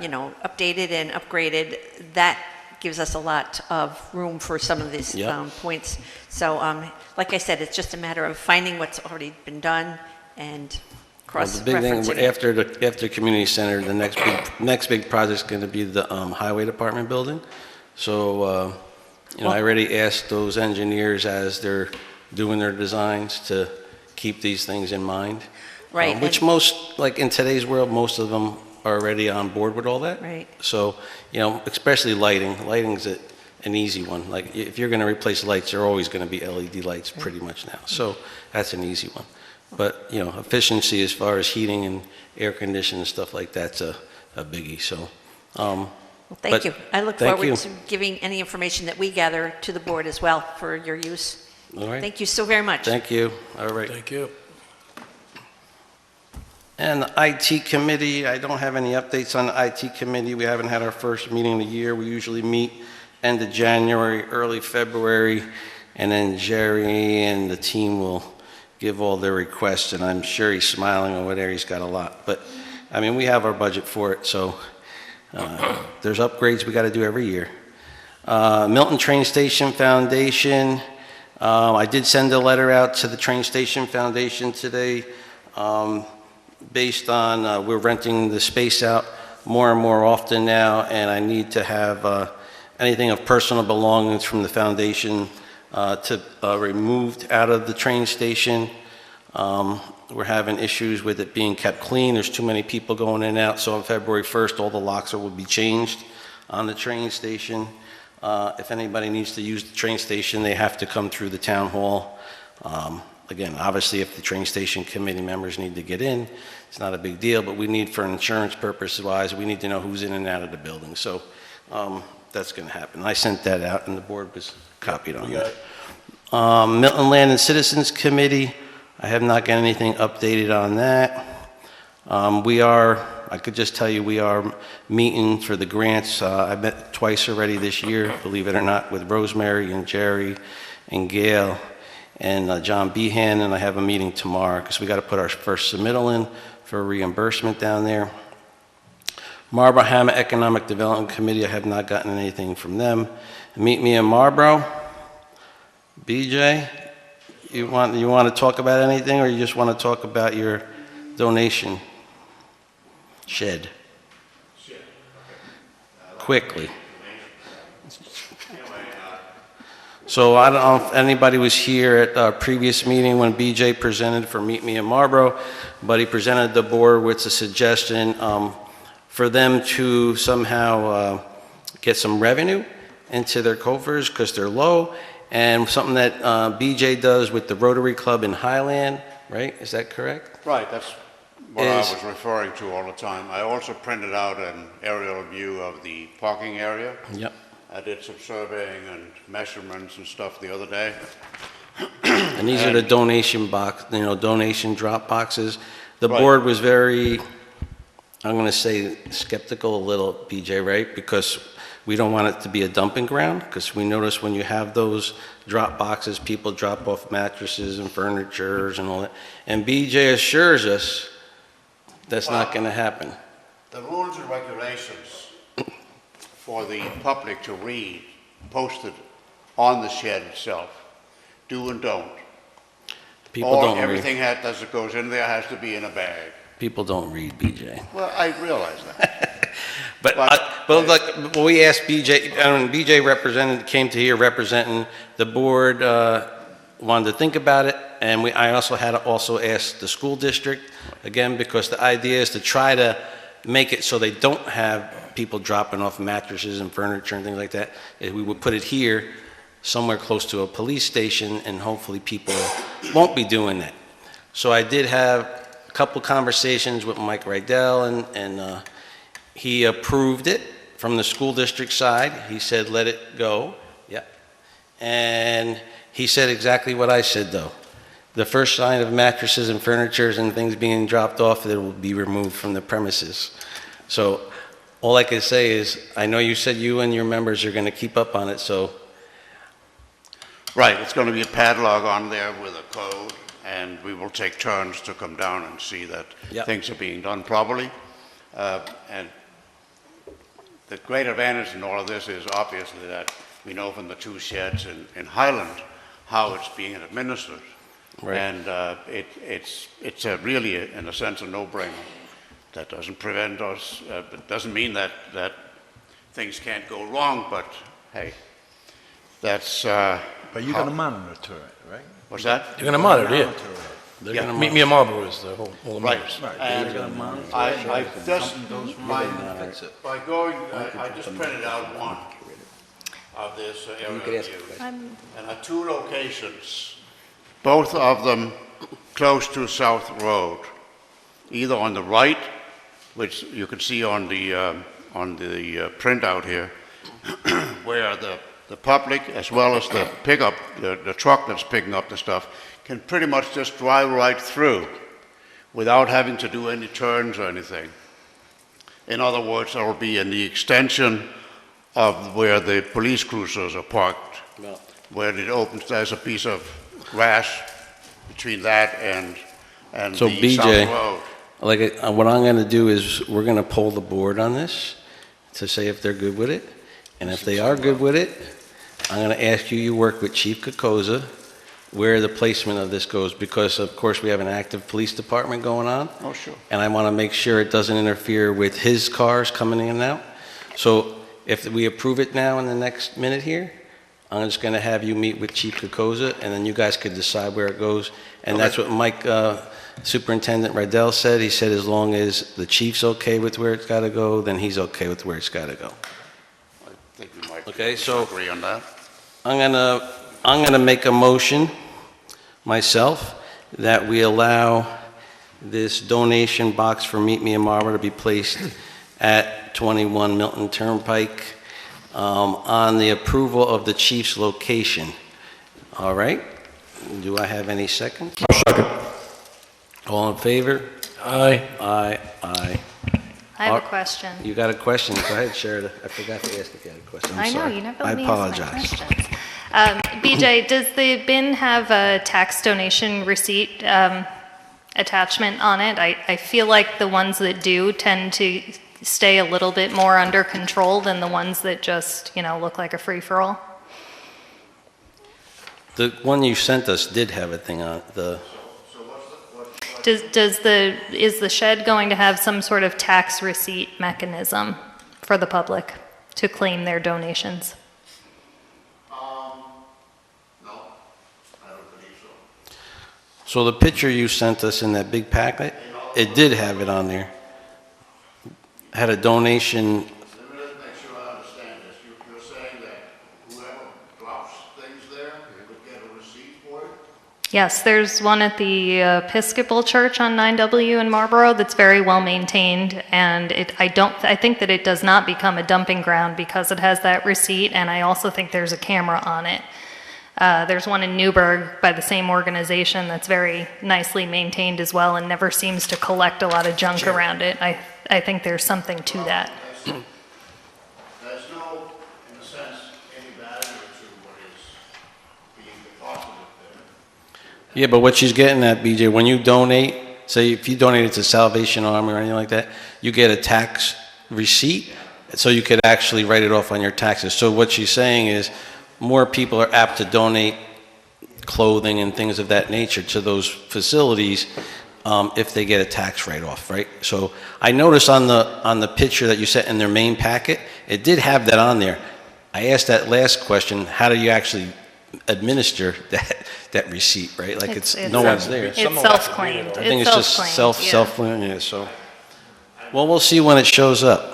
you know, updated and upgraded, that gives us a lot of room for some of these points. So, like I said, it's just a matter of finding what's already been done and cross-referencing. The big thing after community center, the next big project is going to be the highway department building. So, you know, I already asked those engineers as they're doing their designs to keep these things in mind. Right. Which most, like in today's world, most of them are already on board with all that. Right. So, you know, especially lighting. Lighting's an easy one. Like if you're going to replace lights, they're always going to be LED lights pretty much now. So that's an easy one. But, you know, efficiency as far as heating and air conditioning and stuff like that's a biggie. So, well, thank you. I look forward to giving any information that we gather to the board as well for your use. All right. Thank you so very much. Thank you. All right. Thank you. And the IT committee, I don't have any updates on the IT committee. We haven't had our first meeting of the year. We usually meet end of January, early February, and then Jerry and the team will give all their requests, and I'm sure he's smiling over there. He's got a lot. But, I mean, we have our budget for it, so there's upgrades we got to do every year. Milton Train Station Foundation, I did send a letter out to the Train Station Foundation today. Based on we're renting the space out more and more often now, and I need to have anything of personal belongings from the foundation removed out of the train station. We're having issues with it being kept clean. There's too many people going in and out, so on February 1st, all the locks will be changed on the train station. If anybody needs to use the train station, they have to come through the town hall. Again, obviously, if the train station committee members need to get in, it's not a big deal, but we need, for insurance purposes wise, we need to know who's in and out of the building. So that's going to happen. I sent that out, and the board was copied on that. Milton Land and Citizens Committee, I have not got anything updated on that. I could just tell you we are meeting for the grants. I met twice already this year, believe it or not, with Rosemary and Jerry and Gail and John Behan, and I have a meeting tomorrow because we got to put our first submittal in for reimbursement down there. Marlborough Economic Development Committee, I have not gotten anything from them. Meet me in Marlborough. BJ, you want to talk about anything, or you just want to talk about your donation? Shed. Quickly. So I don't know if anybody was here at our previous meeting when BJ presented for Meet Me in Marlborough, but he presented the board with a suggestion for them to somehow get some revenue into their coffers because they're low, and something that BJ does with the Rotary Club in Highland, right? Is that correct? Right, that's what I was referring to all the time. I also printed out an aerial view of the parking area. Yep. I did some surveying and measurements and stuff the other day. And these are the donation box, donation drop boxes. The Right. board was very, I'm going to say skeptical a little, BJ, right? Because we don't want it to be a dumping ground, because we notice when you have those drop boxes, people drop off mattresses and furniture and all that. And BJ assures us that's not going to happen. The rules and regulations for the public to read, posted on the shed itself, do and don't. People don't read. Everything that goes in there has to be in a bag. People don't read, BJ. Well, I realize that. But like, when we asked BJ, BJ came to here representing the board, wanted to think about it, and I also had to ask the school district, again, because the idea is to try to make it so they don't have people dropping off mattresses and furniture and things like that. We would put it here, somewhere close to a police station, and hopefully people won't be doing that. So I did have a couple conversations with Mike Rydell, and he approved it from the school district side. He said, let it go. Yeah. And he said exactly what I said, though. The first sign of mattresses and furniture and things being dropped off, it will be removed from the premises. So all I can say is, I know you said you and your members are going to keep up on it, so. Right, it's going to be a padlock on there with a code, and we will take turns to come down and see that things are being done properly. And the great advantage in all of this is obviously that we know from the two sheds in Highland how it's being administered. Right. And it's really, in a sense, a no-brainer. That doesn't prevent us, it doesn't mean that things can't go wrong, but hey, that's... But you're going to monitor it, right? What's that? You're going to monitor, yeah. They're gonna Meet Me in Marlborough is the whole Right. meters. And I just, by going, I just printed out one of this area view. And at two locations, both of them close to South Road, either on the right, which you can see on the printout here, where the public, as well as the pickup, the truck that's picking up the stuff, can pretty much just drive right through without having to do any turns or anything. In other words, there will be in the extension of where the police cruisers are parked, where it opens, there's a piece of grass between that and So the BJ, South Road. what I'm going to do is we're going to poll the board on this to say if they're good with it. And if they are good with it, I'm going to ask you work with Chief Kokoza where the placement of this goes, because of course we have an active police department going on. Oh, sure. And I want to make sure it doesn't interfere with his cars coming in and out. So if we approve it now in the next minute here, I'm just going to have you meet with Chief Kokoza, and then you guys could decide where it goes. And that's what Mike, Superintendent Rydell said. He said as long as the chief's okay with where it's got to go, then he's okay with where it's got to go. I think we might Okay, so agree on that. I'm gonna make a motion myself that we allow this donation box for Meet Me in Marlborough to be placed at 21 Milton Turnpike on the approval of the chief's location. All right? Do I have any seconds? Second. All in favor? Aye. Aye, aye. I have a question. You got a question? Go ahead, Sherida. I forgot to ask if you had a question. I'm I know, sorry. you never I let me ask my apologize. questions. BJ, does the bin have a tax donation receipt attachment on it? I feel like the ones that do tend to stay a little bit more under control than the ones that just, look like a free-for-all. The one you sent us did have a thing on it, Is the shed going to have some sort of tax receipt mechanism for the public to claim their donations? So the picture you sent us in that big packet, it did have it on there. Had a donation. Let me make sure I understand this. You're saying that whoever drops things there would get a receipt for it? Yes, there's one at the Episcopal Church on 9W in Marlborough that's very well maintained, and I think that it does not become a dumping ground because it has that receipt, and I also think there's a camera on it. There's one in Newburgh by the same organization that's very nicely maintained as well and never seems to collect a lot of junk around it. I think there's something to that. There's no, in a sense, any value to what is being deposited there. Yeah, but what she's getting at, BJ, when you donate, say if you donate it to Salvation Army or anything like that, you get a tax receipt, so you could actually write it off on your taxes. So what she's saying is, more people are apt to donate clothing and things of that nature to those facilities if they get a tax write-off, right? So I noticed on the picture that you sent in their main packet, it did have that on there. I asked that last question, how do you actually administer that receipt, right? Like no one's there. It's self-claimed. I think it's just self-claimed, yeah, so. Well, we'll see when it shows up.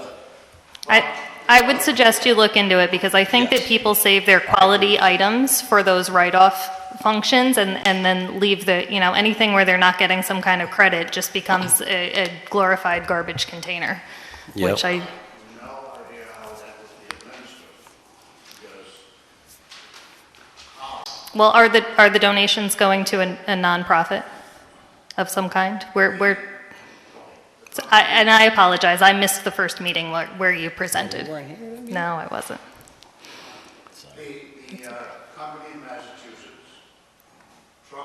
I would suggest you look into it because I think that people save their quality items for those write-off functions and then leave anything where they're not getting some kind of credit just becomes a glorified garbage container, Yep. which I, No idea how that would be administered, because well, are the donations going to a nonprofit of some kind? And I apologize, I missed the first meeting where you presented. You weren't here? No, I wasn't. the company in Massachusetts, the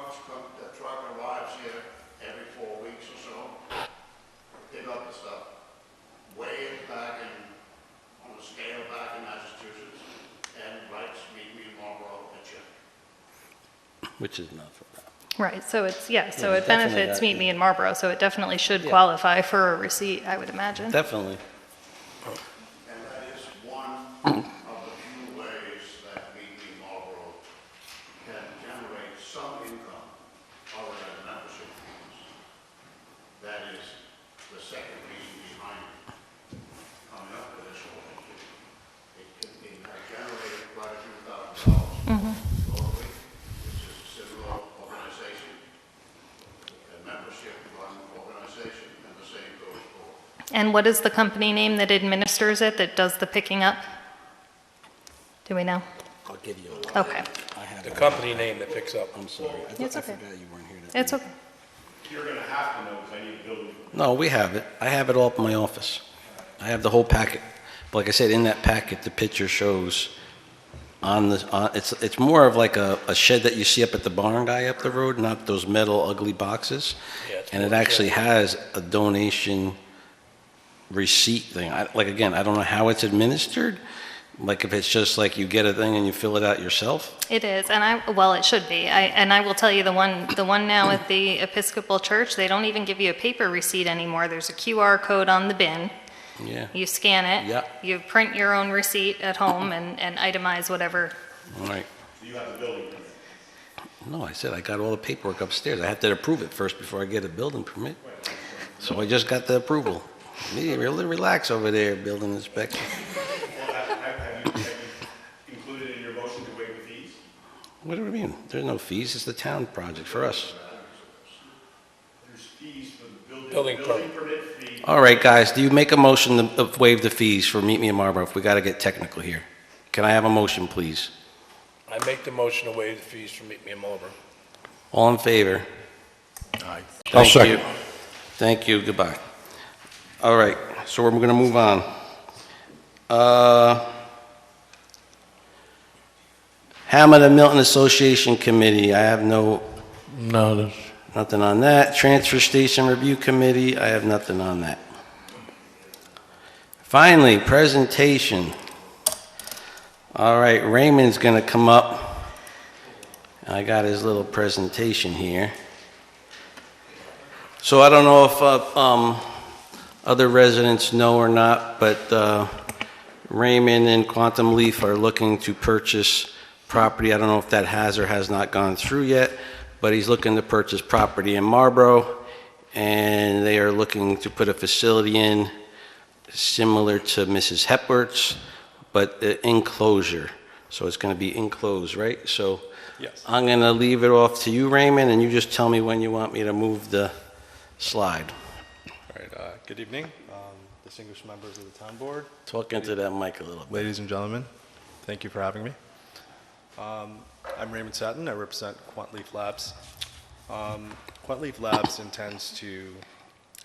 truck arrives here every 4 weeks or so, pick up the stuff, weigh it back on the scale back in Massachusetts, and writes meet me in Marlborough a check. Which is not for that. Right, so it definitely benefits that, Meet Me in Marlborough, so it definitely should qualify for a receipt, I would imagine. Definitely. And that is one of the few ways that Meet Me in Marlborough can generate some income other than membership fees. That is the second reason behind coming up with this whole thing. It has generated quite a few $1,000 locally, which is a similar organization, a membership-run organization, and the same goes for. And what is the company name that administers it, that does the picking up? Do we know? I'll give you Okay, The company name that picks up. I'm sorry. It's okay. I forgot you weren't here. It's okay. You're going to have to know because I need a building. No, we have it. I have it all up in my office. I have the whole packet. But like I said, in that packet, the picture shows it's more of like a shed that you see up at the barn guy up the road, not those metal ugly boxes. Yeah, it's And more it actually shed. has a donation receipt thing. Again, I don't know how it's administered. Like if it's just like you get a thing and you fill it out yourself. It is, and it should be. I will tell you the one now at the Episcopal Church, they don't even give you a paper receipt anymore. There's a QR code on the bin. Yeah. You scan it. Yeah. You print your own receipt at home and itemize whatever. All right. So you have the building permit. No, I said I got all the paperwork upstairs. I have to approve it first before I get a building permit. So I just got the approval. Me, really relax over there, building inspector. Well, have you included in your motion to waive the fees? What do you mean? There's no fees. It's the town project for us. There's fees for the Building building permit fee. All right, guys, do you make a motion to waive the fees for Meet Me in Marlborough if we got to get technical here? Can I have a motion, please? I make the motion to waive the fees for Meet Me in Marlborough. All in favor? I'll Thank second. you. Thank you, goodbye. All right, so we're going to move on. Hamilton Milton Association Committee, I have nothing on that. Transfer Station Review Committee, I have nothing on that. Finally, presentation. All right, Raymond's going to come up. I got his little presentation here. So I don't know if other residents know or not, but Raymond and Quantum Leaf are looking to purchase property. I don't know if that has or has not gone through yet, but he's looking to purchase property in Marlborough, and they are looking to put a facility in similar to Mrs. Hepworth's, but enclosure. So it's going to be enclosed, right? So Yes. I'm going to leave it off to you, Raymond, and you just tell me when you want me to move the slide. All right, good evening, distinguished members of the town board, Talk into that mic a little bit. ladies and gentlemen. Thank you for having me. I'm Raymond Satin. I represent Quantleaf Labs. Quantleaf Labs intends to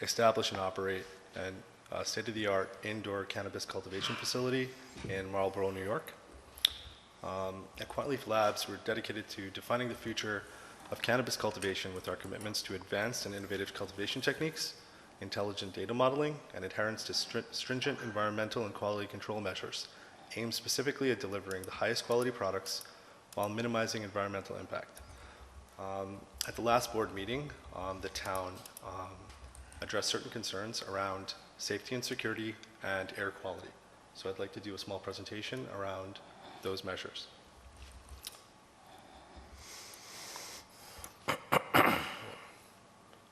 establish and operate a state-of-the-art indoor cannabis cultivation facility in Marlborough, New York. At Quantleaf Labs, we're dedicated to defining the future of cannabis cultivation with our commitments to advanced and innovative cultivation techniques, intelligent data modeling, and adherence to stringent environmental and quality control measures, aimed specifically at delivering the highest quality products while minimizing environmental impact. At the last board meeting, the town addressed certain concerns around safety and security and air quality. So I'd like to do a small presentation around those measures.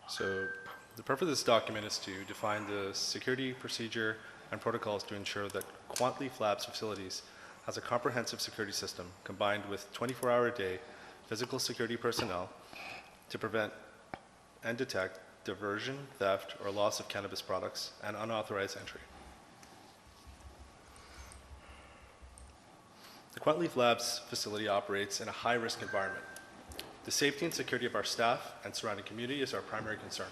So the purpose of this document is to define the security procedure and protocols to ensure that Quantleaf Labs facilities has a comprehensive security system combined with 24-hour-a-day physical security personnel to prevent and detect diversion, theft, or loss of cannabis products and unauthorized entry. The Quantleaf Labs facility operates in a high-risk environment. The safety and security of our staff and surrounding community is our primary concern.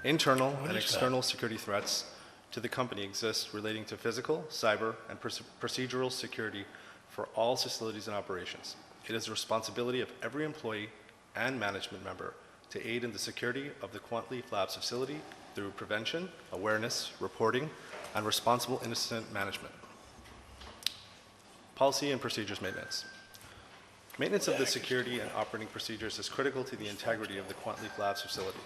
Internal and external security threats to the company exist relating to physical, cyber, and procedural security for all facilities and operations. It is the responsibility of every employee and management member to aid in the security of the Quantleaf Labs facility through prevention, awareness, reporting, and responsible incident management. Policy and procedures maintenance. Maintenance of the security and operating procedures is critical to the integrity of the Quantleaf Labs facility.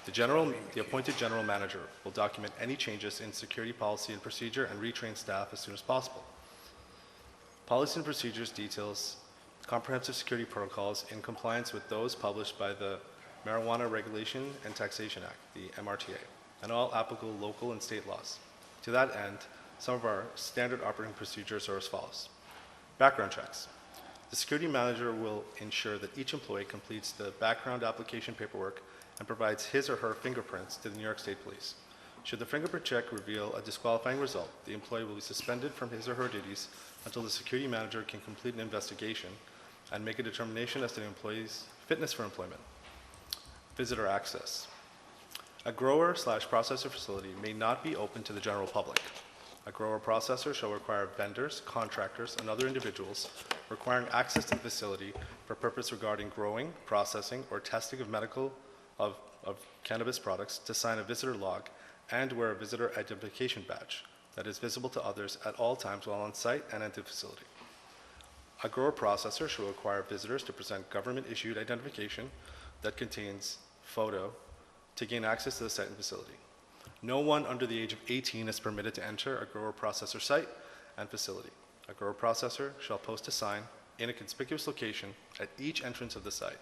The appointed general manager will document any changes in security policy and procedure and retrain staff as soon as possible. Policy and procedures details comprehensive security protocols in compliance with those published by the Marijuana Regulation and Taxation Act, the MRTA, and all applicable local and state laws. To that end, some of our standard operating procedures are as follows. Background checks. The security manager will ensure that each employee completes the background application paperwork and provides his or her fingerprints to the New York State Police. Should the fingerprint check reveal a disqualifying result, the employee will be suspended from his or her duties until the security manager can complete an investigation and make a determination as to the employee's fitness for employment. Visitor access. A grower/processor facility may not be open to the general public. A grower-processor shall require vendors, contractors, and other individuals requiring access to the facility for purpose regarding growing, processing, or testing of cannabis products to sign a visitor log and wear a visitor identification badge that is visible to others at all times while on site and at the facility. A grower-processor shall require visitors to present government-issued identification that contains photo to gain access to the site and facility. No one under the age of 18 is permitted to enter a grower-processor site and facility. A grower-processor shall post a sign in a conspicuous location at each entrance of the site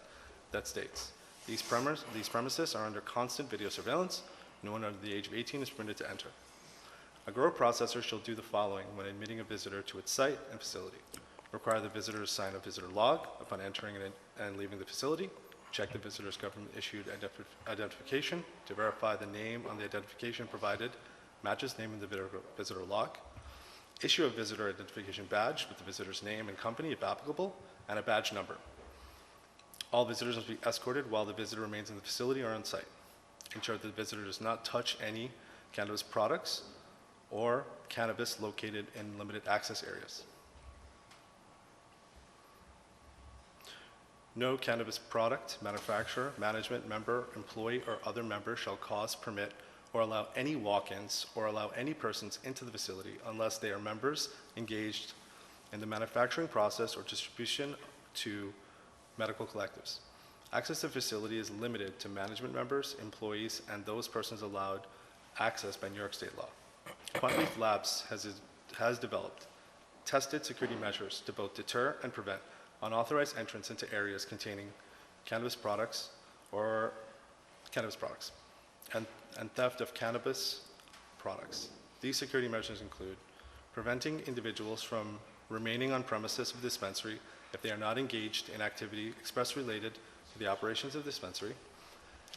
that states, these premises are under constant video surveillance. No one under the age of 18 is permitted to enter. A grower-processor shall do the following when admitting a visitor to its site and facility. Require the visitor to sign a visitor log upon entering and leaving the facility. Check the visitor's government-issued identification to verify the name on the identification provided matches name in the visitor log. Issue a visitor identification badge with the visitor's name and company, if applicable, and a badge number. All visitors must be escorted while the visitor remains in the facility or on site. Ensure that the visitor does not touch any cannabis products or cannabis located in limited access areas. No cannabis product, manufacturer, management member, employee, or other member shall cause, permit, or allow any walk-ins or allow any persons into the facility unless they are members engaged in the manufacturing process or distribution to medical collectives. Access to the facility is limited to management members, employees, and those persons allowed access by New York State law. Quantleaf Labs has developed tested security measures to both deter and prevent unauthorized entrance into areas containing cannabis products, and theft of cannabis products. These security measures include preventing individuals from remaining on premises of the dispensary if they are not engaged in activity expressly related to the operations of the dispensary,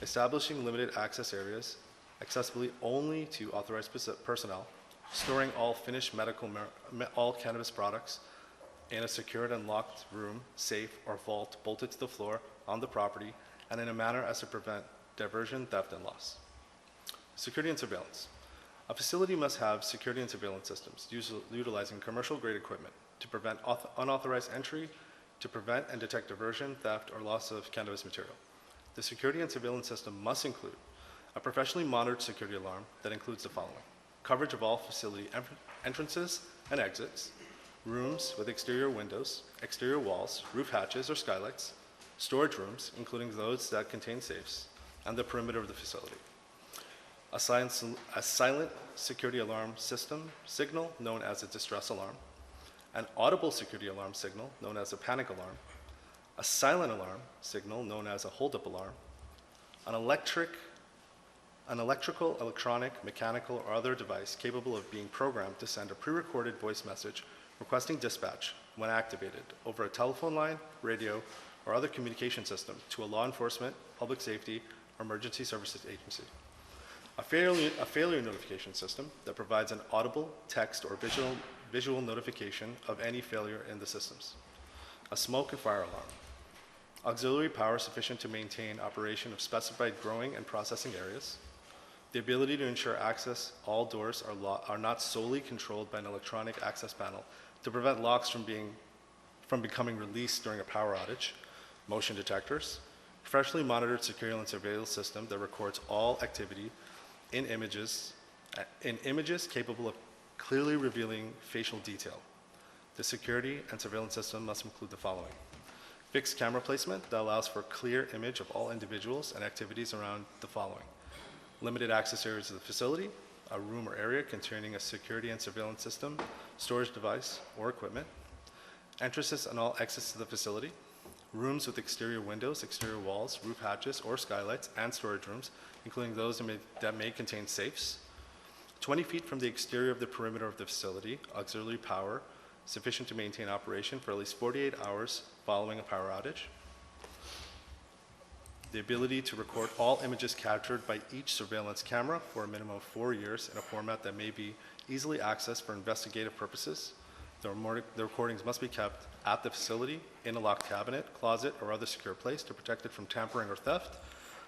establishing limited access areas accessible only to authorized personnel, storing all finished all cannabis products in a secured and locked room, safe, or vault bolted to the floor on the property and in a manner as to prevent diversion, theft, and loss. Security and surveillance. A facility must have security and surveillance systems utilizing commercial-grade equipment to prevent unauthorized entry, to prevent and detect diversion, theft, or loss of cannabis material. The security and surveillance system must include a professionally monitored security alarm that includes the following: coverage of all facility entrances and exits, rooms with exterior windows, exterior walls, roof hatches or skylights, storage rooms, including those that contain safes, and the perimeter of the facility. A silent security alarm system signal known as a distress alarm, an audible security alarm signal known as a panic alarm, a silent alarm signal known as a hold-up alarm, an electrical, electronic, mechanical, or other device capable of being programmed to send a pre-recorded voice message requesting dispatch when activated over a telephone line, radio, or other communication system to a law enforcement, public safety, or emergency services agency. A failure notification system that provides an audible, text, or visual notification of any failure in the systems. A smoke and fire alarm. Auxiliary power sufficient to maintain operation of specified growing and processing areas. The ability to ensure access, all doors are not solely controlled by an electronic access panel to prevent locks from becoming released during a power outage. Motion detectors. Professionally monitored security and surveillance system that records all activity in images capable of clearly revealing facial detail. The security and surveillance system must include the following: fixed camera placement that allows for clear image of all individuals and activities around the following: limited access areas of the facility, a room or area containing a security and surveillance system, storage device, or equipment, entrances and all exits to the facility, rooms with exterior windows, exterior walls, roof hatches, or skylights, and storage rooms, including those that may contain safes, 20 feet from the exterior of the perimeter of the facility, auxiliary power sufficient to maintain operation for at least 48 hours following a power outage, the ability to record all images captured by each surveillance camera for a minimum of 4 years in a format that may be easily accessed for investigative purposes. The recordings must be kept at the facility in a locked cabinet, closet, or other secure place to protect it from tampering or theft,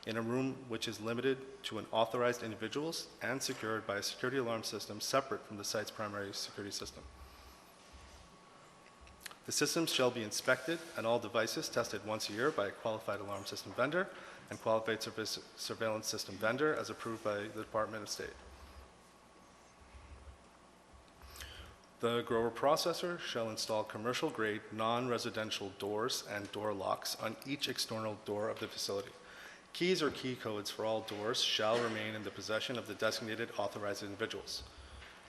in a room which is limited to an authorized individuals and secured by a security alarm system separate from the site's primary security system. The systems shall be inspected and all devices tested once a year by a qualified alarm system vendor and qualified surveillance system vendor as approved by the Department of State. The grower processor shall install commercial-grade, non-residential doors and door locks on each external door of the facility. Keys or key codes for all doors shall remain in the possession of the designated authorized individuals.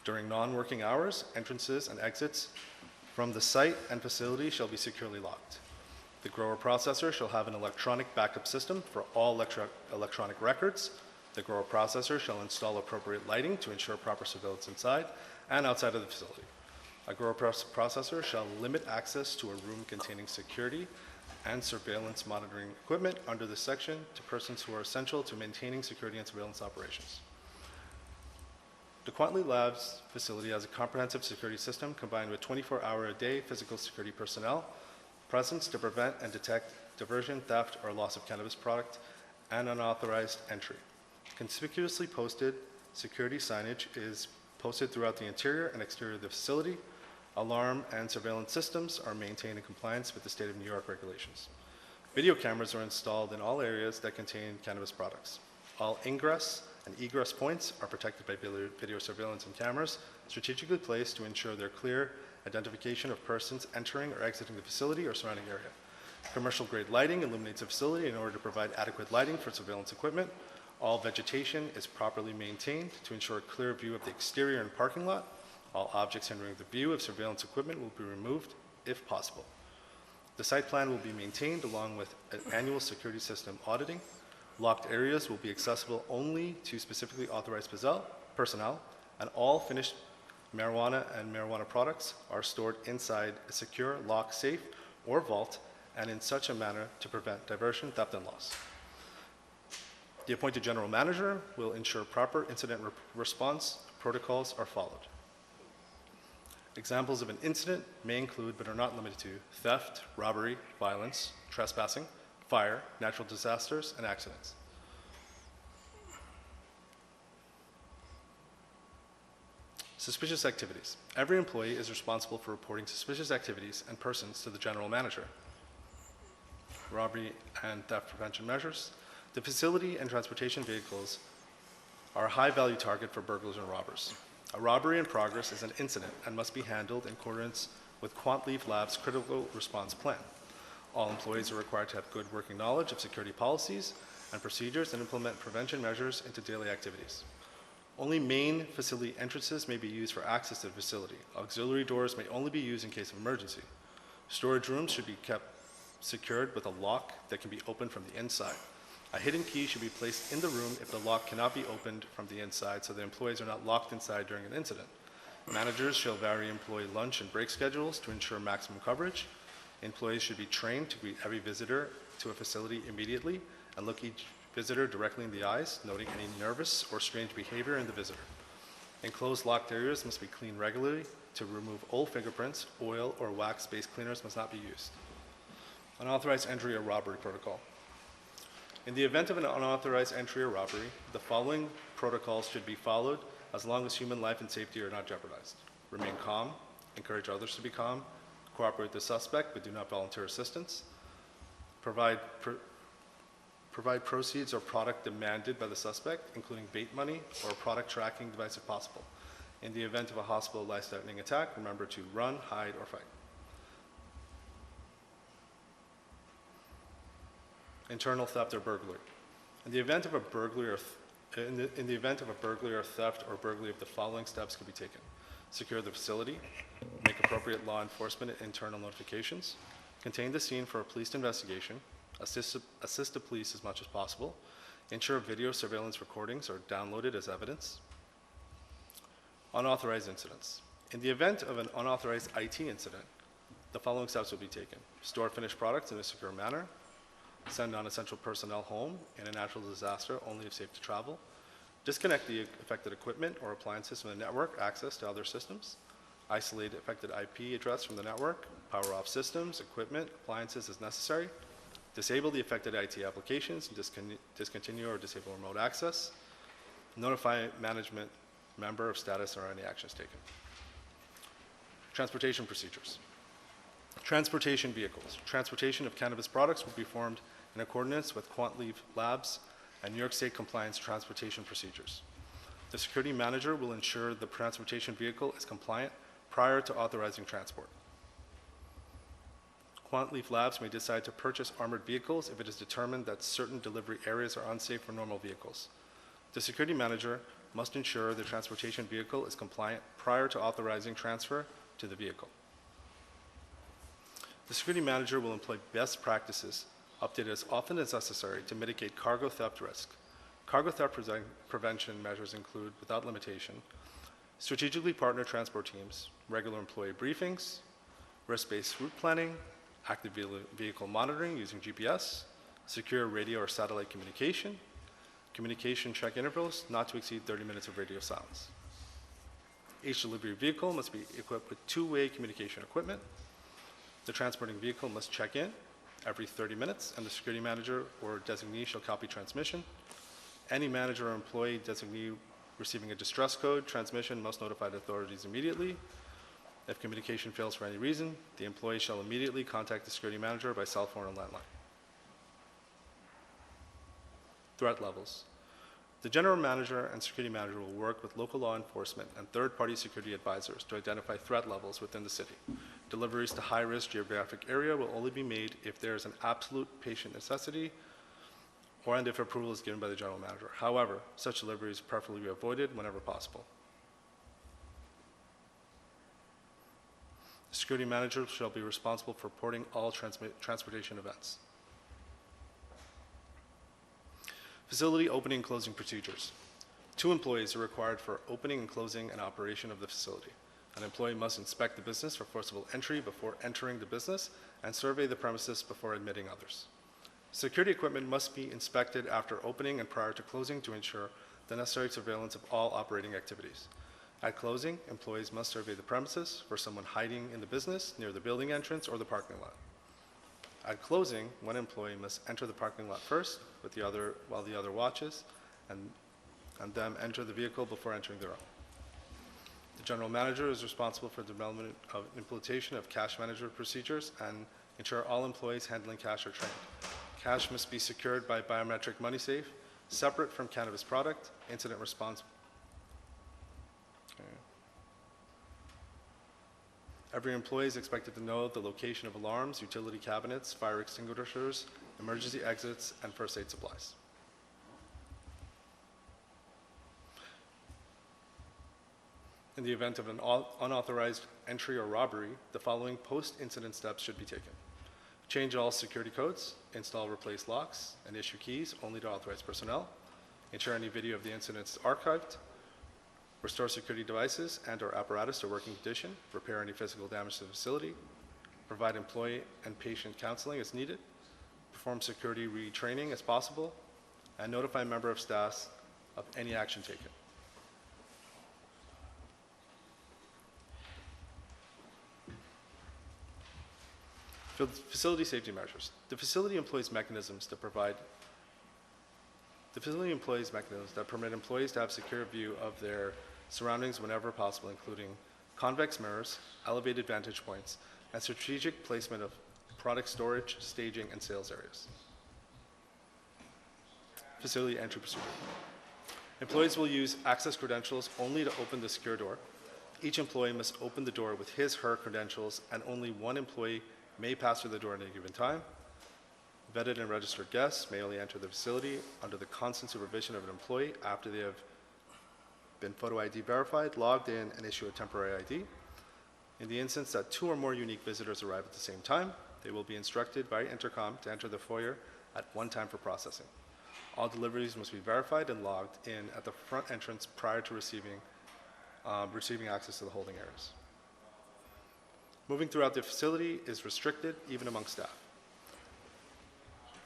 During non-working hours, entrances and exits from the site and facility shall be securely locked. The grower processor shall have an electronic backup system for all electronic records. The grower processor shall install appropriate lighting to ensure proper surveillance inside and outside of the facility. A grower processor shall limit access to a room containing security and surveillance monitoring equipment under this section to persons who are essential to maintaining security and surveillance operations. The Quantley Labs facility has a comprehensive security system combined with 24-hour-a-day physical security personnel presence to prevent and detect diversion, theft, or loss of cannabis product and unauthorized entry. Conspicuously posted security signage is posted throughout the interior and exterior of the facility. Alarm and surveillance systems are maintained in compliance with the State of New York regulations. Video cameras are installed in all areas that contain cannabis products. All ingress and egress points are protected by video surveillance and cameras strategically placed to ensure their clear identification of persons entering or exiting the facility or surrounding area. Commercial-grade lighting illuminates the facility in order to provide adequate lighting for surveillance equipment. All vegetation is properly maintained to ensure a clear view of the exterior and parking lot. All objects hindering the view of surveillance equipment will be removed if possible. The site plan will be maintained along with an annual security system auditing. Locked areas will be accessible only to specifically authorized personnel, and all finished marijuana and marijuana products are stored inside a secure, lock, safe, or vault, and in such a manner to prevent diversion, theft, and loss. The appointed general manager will ensure proper incident response protocols are followed. Examples of an incident may include, but are not limited to, theft, robbery, violence, trespassing, fire, natural disasters, and accidents. Suspicious activities. Every employee is responsible for reporting suspicious activities and persons to the general manager. Robbery and theft prevention measures. The facility and transportation vehicles are a high-value target for burglars and robbers. A robbery in progress is an incident and must be handled in accordance with Quantleaf Lab's critical response plan. All employees are required to have good working knowledge of security policies and procedures and implement prevention measures into daily activities. Only main facility entrances may be used for access to the facility. Auxiliary doors may only be used in case of emergency. Storage rooms should be kept secured with a lock that can be opened from the inside. A hidden key should be placed in the room if the lock cannot be opened from the inside, so the employees are not locked inside during an incident. Managers shall vary employee lunch and break schedules to ensure maximum coverage. Employees should be trained to greet every visitor to a facility immediately and look each visitor directly in the eyes, noting any nervous or strange behavior in the visitor. Enclosed locked areas must be cleaned regularly. To remove old fingerprints, oil or wax-based cleaners must not be used. Unauthorized entry or robbery protocol. In the event of an unauthorized entry or robbery, the following protocols should be followed as long as human life and safety are not jeopardized. Remain calm, encourage others to be calm, cooperate with the suspect but do not volunteer assistance, provide proceeds or product demanded by the suspect, including bait money or a product tracking device if possible. In the event of a hostile life-threatening attack, remember to run, hide, or fight. Internal theft or burglary. In the event of a burglary or theft or burglary, of the following steps could be taken: secure the facility, make appropriate law enforcement and internal notifications, contain the scene for a police investigation, assist the police as much as possible, ensure video surveillance recordings are downloaded as evidence. Unauthorized incidents. In the event of an unauthorized IT incident, the following steps will be taken: store finished products in a secure manner, send non-essential personnel home in a natural disaster only if safe to travel, disconnect the affected equipment or appliances from the network access to other systems, isolate affected IP address from the network, power off systems, equipment, appliances as necessary, disable the affected IT applications, and discontinue or disable remote access, notify management member of status or any actions taken. Transportation procedures. Transportation vehicles. Transportation of cannabis products will be performed in accordance with Quantleaf Labs and New York State compliance transportation procedures. The security manager will ensure the transportation vehicle is compliant prior to authorizing transport. Quantleaf Labs may decide to purchase armored vehicles if it is determined that certain delivery areas are unsafe for normal vehicles. The security manager must ensure the transportation vehicle is compliant prior to authorizing transfer to the vehicle. The security manager will employ best practices updated as often as necessary to mitigate cargo theft risk. Cargo theft prevention measures include, without limitation, strategically partner transport teams, regular employee briefings, risk-based route planning, active vehicle monitoring using GPS, secure radio or satellite communication, communication check intervals not to exceed 30 minutes of radio silence. Each delivery vehicle must be equipped with two-way communication equipment. The transporting vehicle must check in every 30 minutes, and the security manager or designee shall copy transmission. Any manager or employee designee receiving a distress code transmission must notify the authorities immediately. If communication fails for any reason, the employee shall immediately contact the security manager by cell phone or landline. Threat levels. The general manager and security manager will work with local law enforcement and third-party security advisors to identify threat levels within the city. Deliveries to high-risk geographic area will only be made if there is an absolute patient necessity or and if approval is given by the general manager. However, such deliveries are preferably avoided whenever possible. The security manager shall be responsible for reporting all transportation events. Facility opening and closing procedures. 2 employees are required for opening and closing and operation of the facility. An employee must inspect the business for forcible entry before entering the business and survey the premises before admitting others. Security equipment must be inspected after opening and prior to closing to ensure the necessary surveillance of all operating activities. At closing, employees must survey the premises for someone hiding in the business near the building entrance or the parking lot. At closing, one employee must enter the parking lot first while the other watches, and them enter the vehicle before entering their own. The general manager is responsible for the development of implementation of cash management procedures and ensure all employees handling cash are trained. Cash must be secured by biometric money safe, separate from cannabis product, incident response. Every employee is expected to know the location of alarms, utility cabinets, fire extinguishers, emergency exits, and first aid supplies. In the event of an unauthorized entry or robbery, the following post-incident steps should be taken. Change all security codes, install replace locks, and issue keys only to authorized personnel. Ensure any video of the incident is archived. Restore security devices and/or apparatus to working condition. Repair any physical damage to the facility. Provide employee and patient counseling as needed. Perform security retraining as possible. And notify member of staff of any action taken. Facility safety measures. The facility employs mechanisms that permit employees to have secure view of their surroundings whenever possible, including convex mirrors, elevated vantage points, and strategic placement of product storage, staging, and sales areas. Facility entry procedure. Employees will use access credentials only to open the secure door. Each employee must open the door with his/her credentials, and only one employee may pass through the door at any given time. Vetted and registered guests may only enter the facility under the constant supervision of an employee after they have been photo ID verified, logged in, and issue a temporary ID. In the instance that 2 or more unique visitors arrive at the same time, they will be instructed by intercom to enter the foyer at one time for processing. All deliveries must be verified and logged in at the front entrance prior to receiving access to the holding areas. Moving throughout the facility is restricted, even among staff.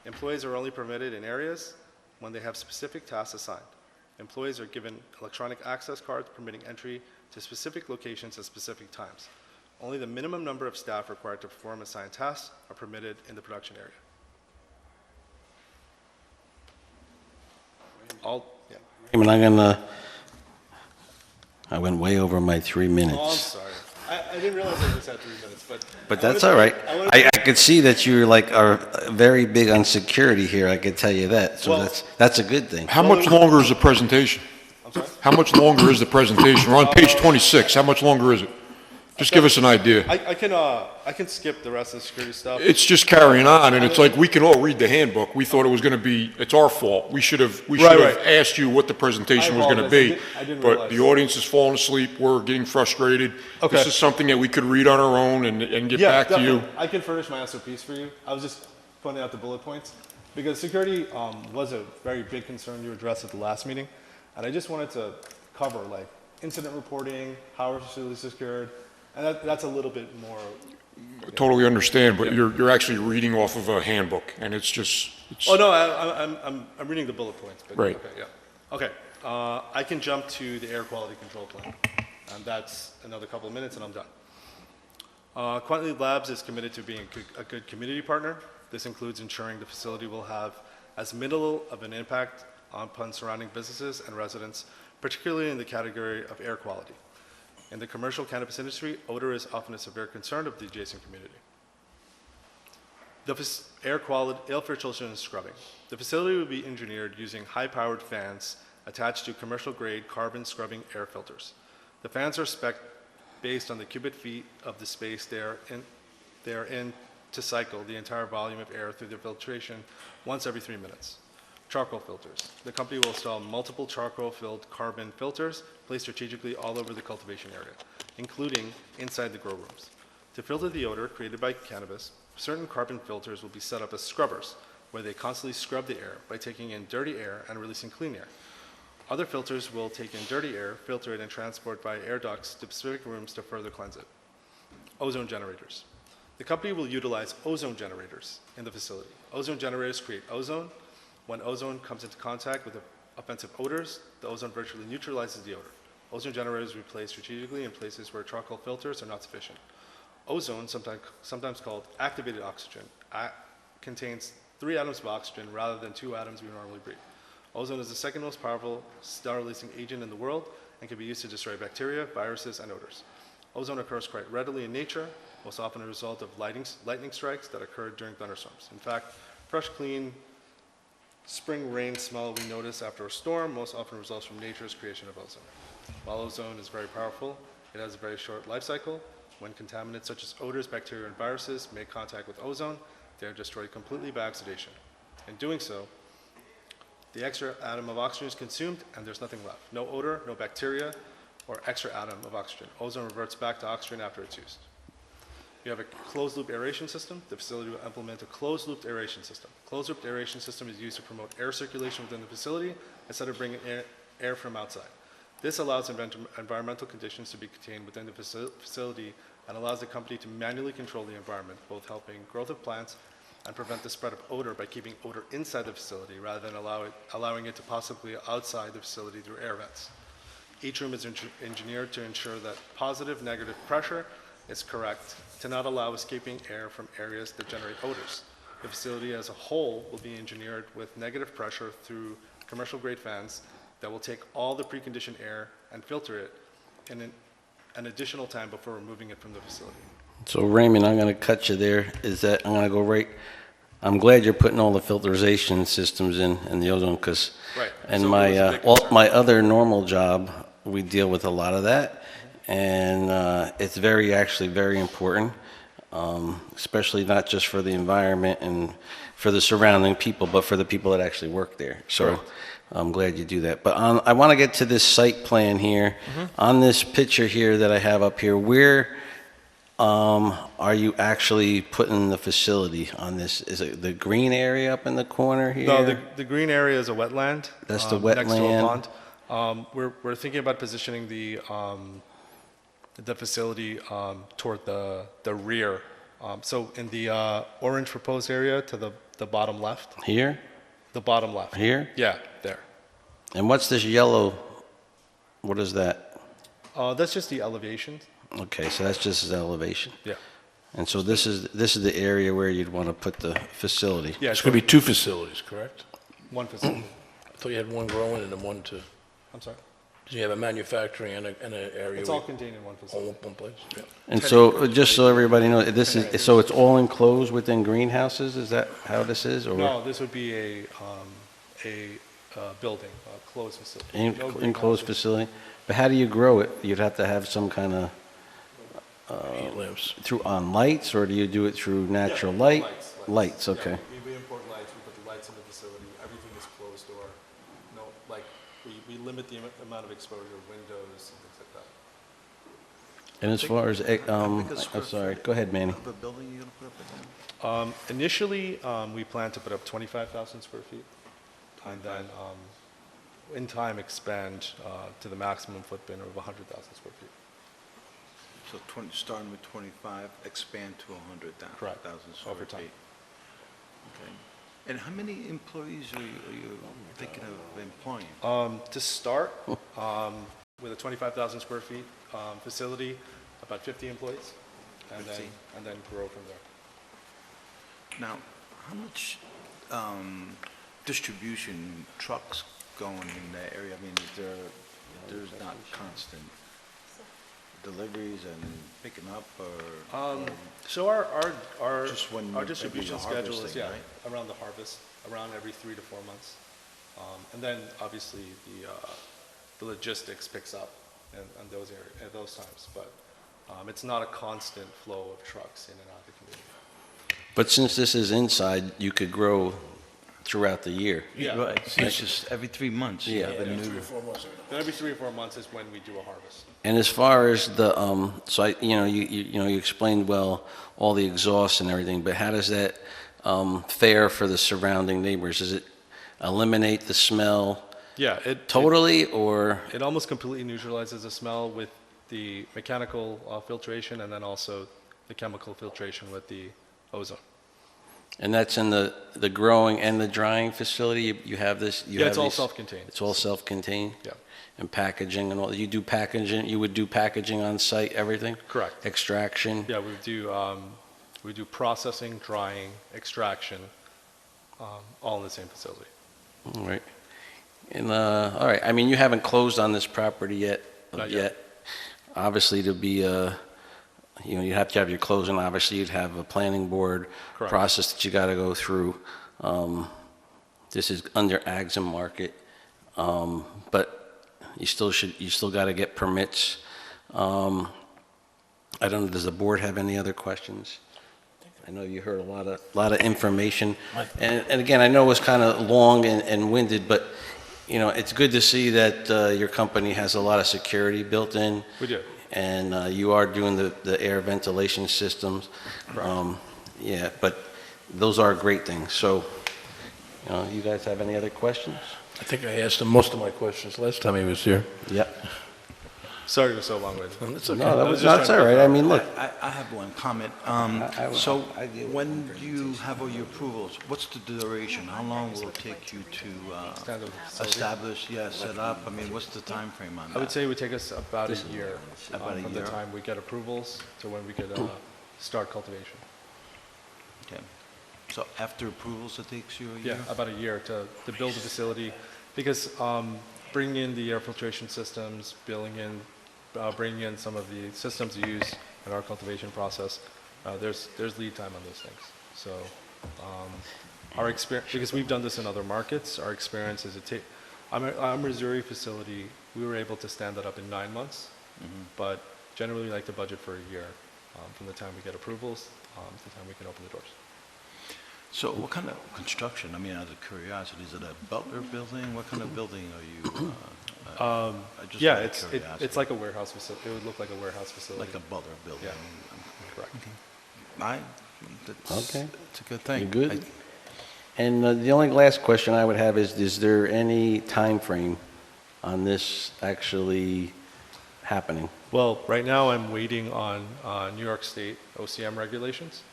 Employees are only permitted in areas when they have specific tasks assigned. Employees are given electronic access cards permitting entry to specific locations at specific times. Only the minimum number of staff required to perform assigned tasks are permitted in the production area. Raymond, I went way over my 3 minutes. Oh, I'm sorry. I didn't realize I just had 3 minutes, But that's all right. I could see that you are very big on security here, I could tell you that. So that's a good thing. How much longer is the presentation? I'm sorry? How much longer is the presentation? We're on page 26. How much longer is it? Just give us an idea. I can skip the rest of the security stuff. It's just carrying on, and it's like we can all read the handbook. We thought it was going to be, it's our fault. We should have asked you what the presentation was going to be. I didn't But realize. the audience is falling asleep. We're getting frustrated. Okay. This is something that we could read on our own and get back to you. I can furnish my SOPs for you. I was just pointing out the bullet points because security was a very big concern you addressed at the last meeting, and I just wanted to cover like incident reporting, how our facility is secured, and that's a little bit more. I totally understand, but you're actually reading off of a handbook, and it's just. Oh no, I'm reading the bullet points. But Right. Okay. Yeah. Okay. I can jump to the air quality control plan, and that's another couple of minutes, and I'm done. Quantity Labs is committed to being a good community partner. This includes ensuring the facility will have as minimal of an impact upon surrounding businesses and residents, particularly in the category of air quality. In the commercial cannabis industry, odor is often a severe concern of the adjacent community. Air filtration and scrubbing. The facility will be engineered using high-powered fans attached to commercial-grade carbon scrubbing air filters. The fans are spec'd based on the cubic feet of the space they are in to cycle the entire volume of air through the filtration once every 3 minutes. Charcoal filters. The company will install multiple charcoal-filled carbon filters placed strategically all over the cultivation area, including inside the grow rooms. To filter the odor created by cannabis, certain carbon filters will be set up as scrubbers, where they constantly scrub the air by taking in dirty air and releasing clean air. Other filters will take in dirty air, filter it, and transport by air ducts to specific rooms to further cleanse it. Ozone generators. The company will utilize ozone generators in the facility. Ozone generators create ozone. When ozone comes into contact with offensive odors, the ozone virtually neutralizes the odor. Ozone generators are placed strategically in places where charcoal filters are not sufficient. Ozone, sometimes called activated oxygen, contains 3 atoms of oxygen rather than 2 atoms we normally breathe. Ozone is the second most powerful star-releasing agent in the world and can be used to destroy bacteria, viruses, and odors. Ozone occurs quite readily in nature, most often a result of lightning strikes that occur during thunderstorms. In fact, fresh, clean spring rain smell we notice after a storm most often results from nature's creation of ozone. While ozone is very powerful, it has a very short life cycle. When contaminants such as odors, bacteria, and viruses make contact with ozone, they are destroyed completely by oxidation. In doing so, the extra atom of oxygen is consumed and there's nothing left. No odor, no bacteria, or extra atom of oxygen. Ozone reverts back to oxygen after it's used. You have a closed-loop aeration system. The facility will implement a closed-loop aeration system. Closed-loop aeration system is used to promote air circulation within the facility instead of bringing air from outside. This allows environmental conditions to be contained within the facility and allows the company to manually control the environment, both helping growth of plants and prevent the spread of odor by keeping odor inside the facility rather than allowing it to possibly outside the facility through air vents. Each room is engineered to ensure that positive, negative pressure is correct to not allow escaping air from areas that generate odors. The facility as a whole will be engineered with negative pressure through commercial-grade fans that will take all the preconditioned air and filter it in an additional time before removing it from the facility. So Raymond, I'm going to cut you there. I'm going to go right. I'm glad you're putting all the filtration systems in the ozone because, Right. and So my it was a big concern. my other normal job, we deal with a lot of that, and it's actually very important, especially not just for the environment and for the surrounding people, but for the people that actually work there. So. Correct. I'm glad you do that. But I want to get to this site plan here. On this picture here that I have up here, where are you actually putting the facility on this? Is it the green area up in the corner here? No, the green area is a wetland. That's the Next to a wetland. pond. We're thinking about positioning the facility toward the rear. So in the orange proposed area to the bottom left. Here? The bottom left. Here? Yeah, there. And what's this yellow? What is that? That's just the elevation. Okay, so that's just the elevation. Yeah. And so this is the area where you'd want to put the facility. Yeah, It's going to be 2 facilities, correct? one facility. I thought you had one growing and then one to, I'm sorry. you have a manufacturing and an area. It's all contained in one facility. All one place? Yeah. And so, just so everybody knows, so it's all enclosed within greenhouses? Is that how this is? Or No, this would be a building, a closed facility. No enclosed greenhouses. facility? But how do you grow it? You'd have to have some kind of, Heat lamps. on lights, or do you do it through natural light? Lights, Yeah, okay. we import lights, we put the lights in the facility, everything is closed door. No, like, we limit the amount of exposure, windows and things like that. And as far as, I'm sorry, go ahead, Manny. The building you're going to put up again? Initially, we plan to put up 25,000 square feet, and then, in time, expand to the maximum footprint of 100,000 square feet. So starting with 25, expand to 100,000 Correct. square Over time. feet. Okay. And how many employees are you thinking of employing? To start, with a 25,000 square feet facility, about 50 employees, and 50. then grow from there. Now, how much distribution trucks going in that area? I mean, there's not constant deliveries and picking up, or? So our Just when our maybe distribution the schedule is, harvesting, yeah, right? around the harvest, around every 3 to 4 months. And then obviously the logistics picks up in those areas, at those times, but it's not a constant flow of trucks in and out of the community. But since this is inside, you could grow throughout the year. Yeah. Right, it's just every 3 months. you Yeah. have a new- Then every 3 or 4 months is when we do a harvest. And as far as the, so I, you explained well all the exhausts and everything, but how does that fare for the surrounding neighbors? Does it eliminate the smell Yeah, totally, or? it almost completely neutralizes the smell with the mechanical filtration and then also the chemical filtration with the ozone. And that's in the growing and the drying facility? You have this? Yeah, it's all self-contained. It's all self-contained? Yeah. And packaging and all, you do packaging, you would do packaging on site, everything? Correct. Extraction? Yeah, we do processing, drying, extraction, all in the same facility. All right. And, all right, I mean, you haven't closed on this property yet? Not yet. Obviously, to be, you have to have your closing, obviously, you'd have a planning board Correct. process that you got to go through. This is under Ags and Market, but you still got to get permits. I don't know, does the board have any other questions? I know you heard a lot of information. And again, I know it was kind of long and winded, but, it's good to see that your company has a lot of security built in. We do. And you are doing the air ventilation systems. Yeah, but those are great things. So, you guys have any other questions? I think I asked him most of my questions last time he was here. Yep. Sorry it was so long-winded. It's okay. No, just that's all trying to- right. I mean, look, I have one comment. So when you have all your approvals, what's the duration? How long will it take you to Stand up facility. establish, set up? I mean, what's the time frame on that? I would say it would take us about a year About a from year. the time we get approvals to when we could start cultivation. Okay. So after approvals, it takes you a year? Yeah, about a year to build the facility, because bringing in the air filtration systems, bringing in some of the systems used in our cultivation process, there's lead time on those things. So our experience, because we've done this in other markets, our experience is our Missouri facility, we were able to stand that up in 9 months, but generally we like to budget for a year from the time we get approvals to the time we can open the doors. So what kind of construction? I mean, out of curiosity, is it a Butler building? What kind of building are you? Just Yeah, out of it's curiosity. like a warehouse facility. It would look like a warehouse facility. Like a Butler building? Yeah. Correct. Okay. It's a good thing. you good? And the only last question I would have is there any time frame on this actually happening? Well, right now I'm waiting on New York State OCM regulations.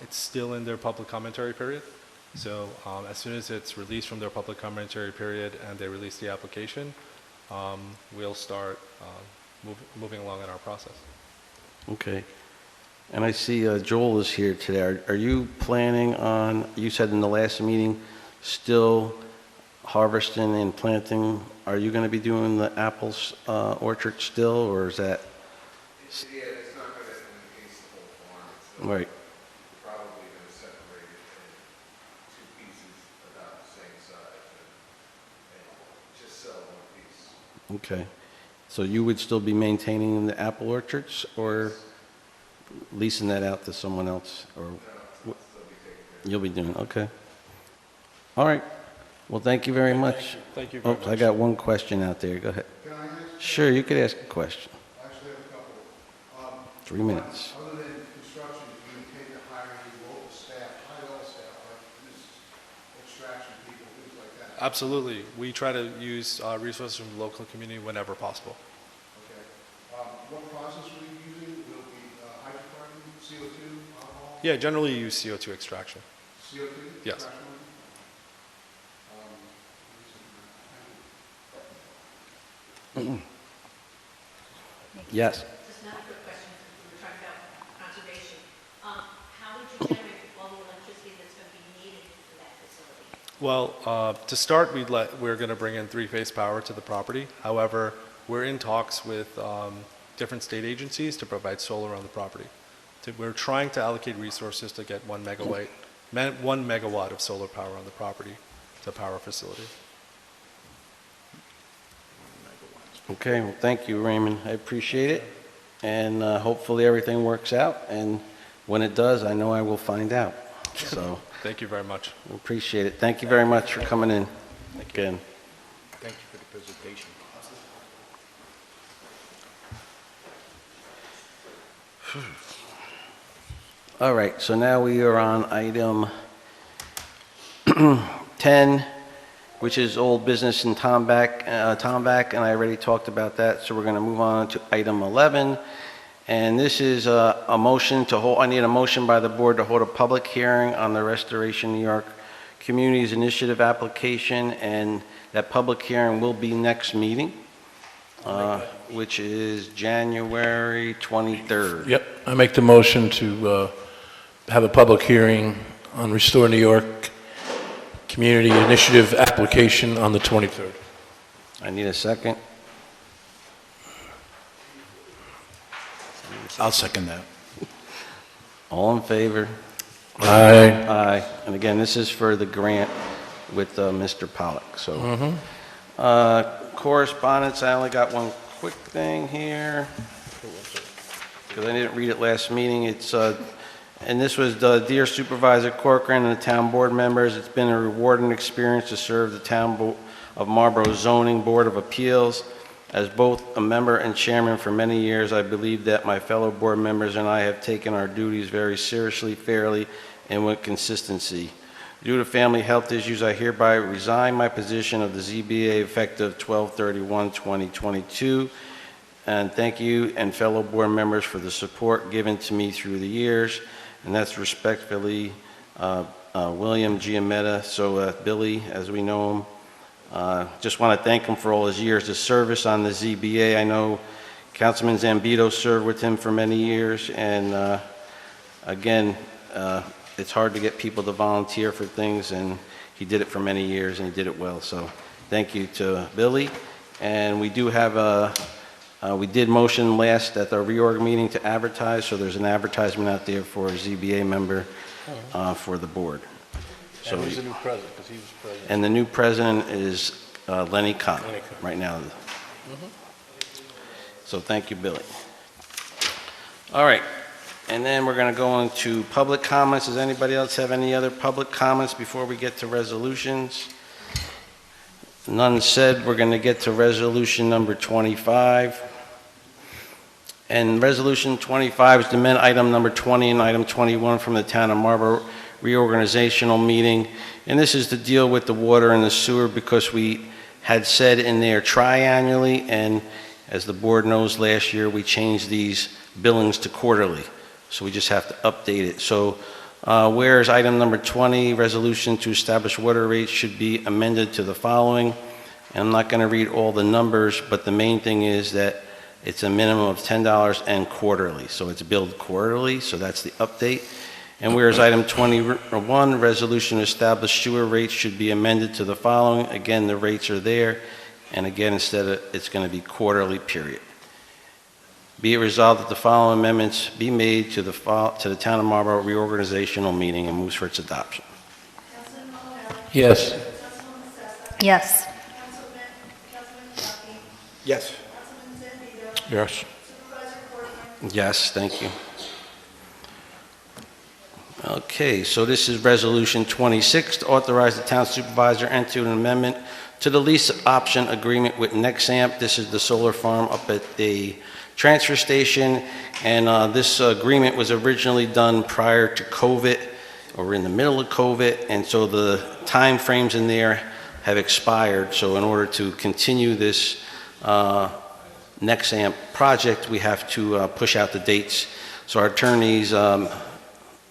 It's still in their public commentary period. So as soon as it's released from their public commentary period and they release the application, we'll start moving along in our process. Okay. And I see Joel is here today. Are you planning on, you said in the last meeting, still harvesting and planting? Are you going to be doing the apples orchard still, or is that? Yeah, it's not going to encase the whole farm. It's Right. probably going to separate it in two pieces about the same size and just sell one piece. Okay. So you would still be maintaining the apple orchards or leasing that out to someone else? Or you'll be doing, okay. All right. Well, thank you very much. Thank you very I much. got one question out there. Go ahead. Can I ask? Sure, you could ask a question. Actually, I have a couple. 3 minutes. Other than construction, do you intend to hire any local staff, high-level staff, like this extraction people, things like that? Absolutely. We try to use resources from the local community whenever possible. Okay. What process will you be using? Will it be hydrocarbon, CO2, alcohol? Yeah, generally you use CO2 extraction. CO2? Yes. extraction? Yes. Just another quick question, we were talking about conservation. How would you generate all the electricity that's going to be needed for that facility? Well, to start, we're going to bring in three-phase power to the property. However, we're in talks with different state agencies to provide solar on the property. We're trying to allocate resources to get 1 megawatt of solar power on the property to power a facility. Okay, well, thank you, Raymond. I appreciate it. And hopefully everything works out. And when it does, I know I will find out. So Thank you very much. we appreciate it. Thank you very much for coming in again. Thank you for the presentation. All right, so now we are on item 10, which is old business in Tomback, and I already talked about that, so we're going to move on to item 11. And this is a motion to hold, I need a motion by the board to hold a public hearing on the Restoration New York Communities Initiative application, and that public hearing will be next meeting, which is January 23rd. Yep, I make the motion to have a public hearing on Restore New York Community Initiative application on the 23rd. I need a second. I'll second that. All in favor? Aye. Aye. And again, this is for the grant with Mr. Pollock, so. Correspondence, I only got one quick thing here, because I didn't read it last meeting. It's, and this was the Dear Supervisor Corcoran and the town board members. It's been a rewarding experience to serve the town of Marlborough Zoning Board of Appeals. As both a member and chairman for many years, I believe that my fellow board members and I have taken our duties very seriously, fairly, and with consistency. Due to family health issues, I hereby resign my position of the ZBA effective 12/31/2022. And thank you and fellow board members for the support given to me through the years. And that's respectfully William Giametta, so Billy, as we know him. Just want to thank him for all his years of service on the ZBA. I know Councilman Zambito served with him for many years, and again, it's hard to get people to volunteer for things, and he did it for many years, and he did it well. So thank you to Billy. And we do have we did motion last at the reorg meeting to advertise, so there's an advertisement out there for a ZBA member for the board. So who's the new president? Because he was president. And the new president is Lenny Kahn, right now. So thank you, Billy. All right, and then we're going to go into public comments. Does anybody else have any other public comments before we get to resolutions? None said. We're going to get to resolution number 25. And resolution 25 is to amend item number 20 and item 21 from the town of Marlborough reorganizational meeting, and this is to deal with the water and the sewer, because we had said in there triannually, and as the board knows, last year we changed these billings to quarterly, so we just have to update it. So whereas item number 20, resolution to establish water rates, should be amended to the following, and I'm not going to read all the numbers, but the main thing is that it's a minimum of $10 and quarterly, so it's billed quarterly, so that's the update. And whereas item 21, resolution to establish sewer rates, should be amended to the following. Again, the rates are there, and again, instead of, it's going to be quarterly, period. Be it resolved that the following amendments be made to the town of Marlborough reorganizational meeting, and moves for its adoption. Yes. Yes. Yes. Yes. Yes, thank you. Okay, so this is resolution 26, to authorize the town supervisor enter an amendment to the lease option agreement with Nexamp. This is the solar farm up at the transfer station, and this agreement was originally done prior to COVID, or in the middle of COVID, and so the time frames in there have expired. So in order to continue this Nexamp project, we have to push out the dates. So our attorneys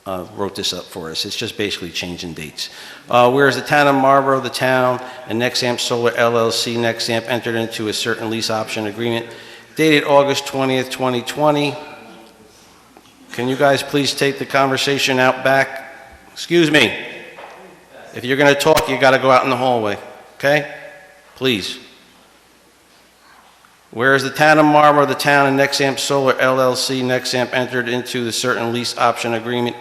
wrote this up for us. It's just basically changing dates. Whereas the town of Marlborough, the town, and Nexamp Solar LLC, Nexamp, entered into a certain lease option agreement dated August 20th, 2020. Can you guys please take the conversation out back? Excuse me. If you're going to talk, you got to go out in the hallway, okay? Please. Whereas the town of Marlborough, the town, and Nexamp Solar LLC, Nexamp, entered into the certain lease option agreement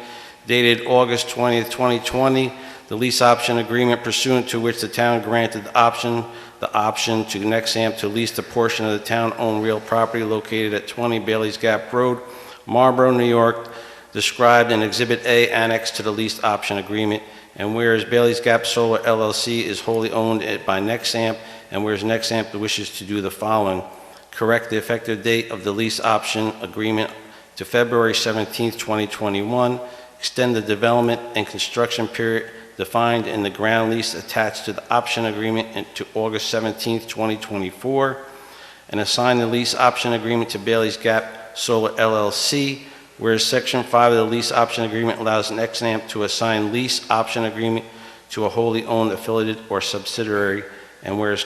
dated August 20th, 2020. The lease option agreement pursuant to which the town granted the option to Nexamp to lease the portion of the town-owned real property located at 20 Bailey's Gap Road, Marlborough, New York, described in Exhibit A annexed to the lease option agreement, and whereas Bailey's Gap Solar LLC is wholly owned by Nexamp, and whereas Nexamp wishes to do the following: correct the effective date of the lease option agreement to February 17, 2021, extend the development and construction period defined in the ground lease attached to the option agreement to August 17, 2024, and assign the lease option agreement to Bailey's Gap Solar LLC, whereas Section 5 of the lease option agreement allows Nexamp to assign lease option agreement to a wholly owned affiliate or subsidiary, and whereas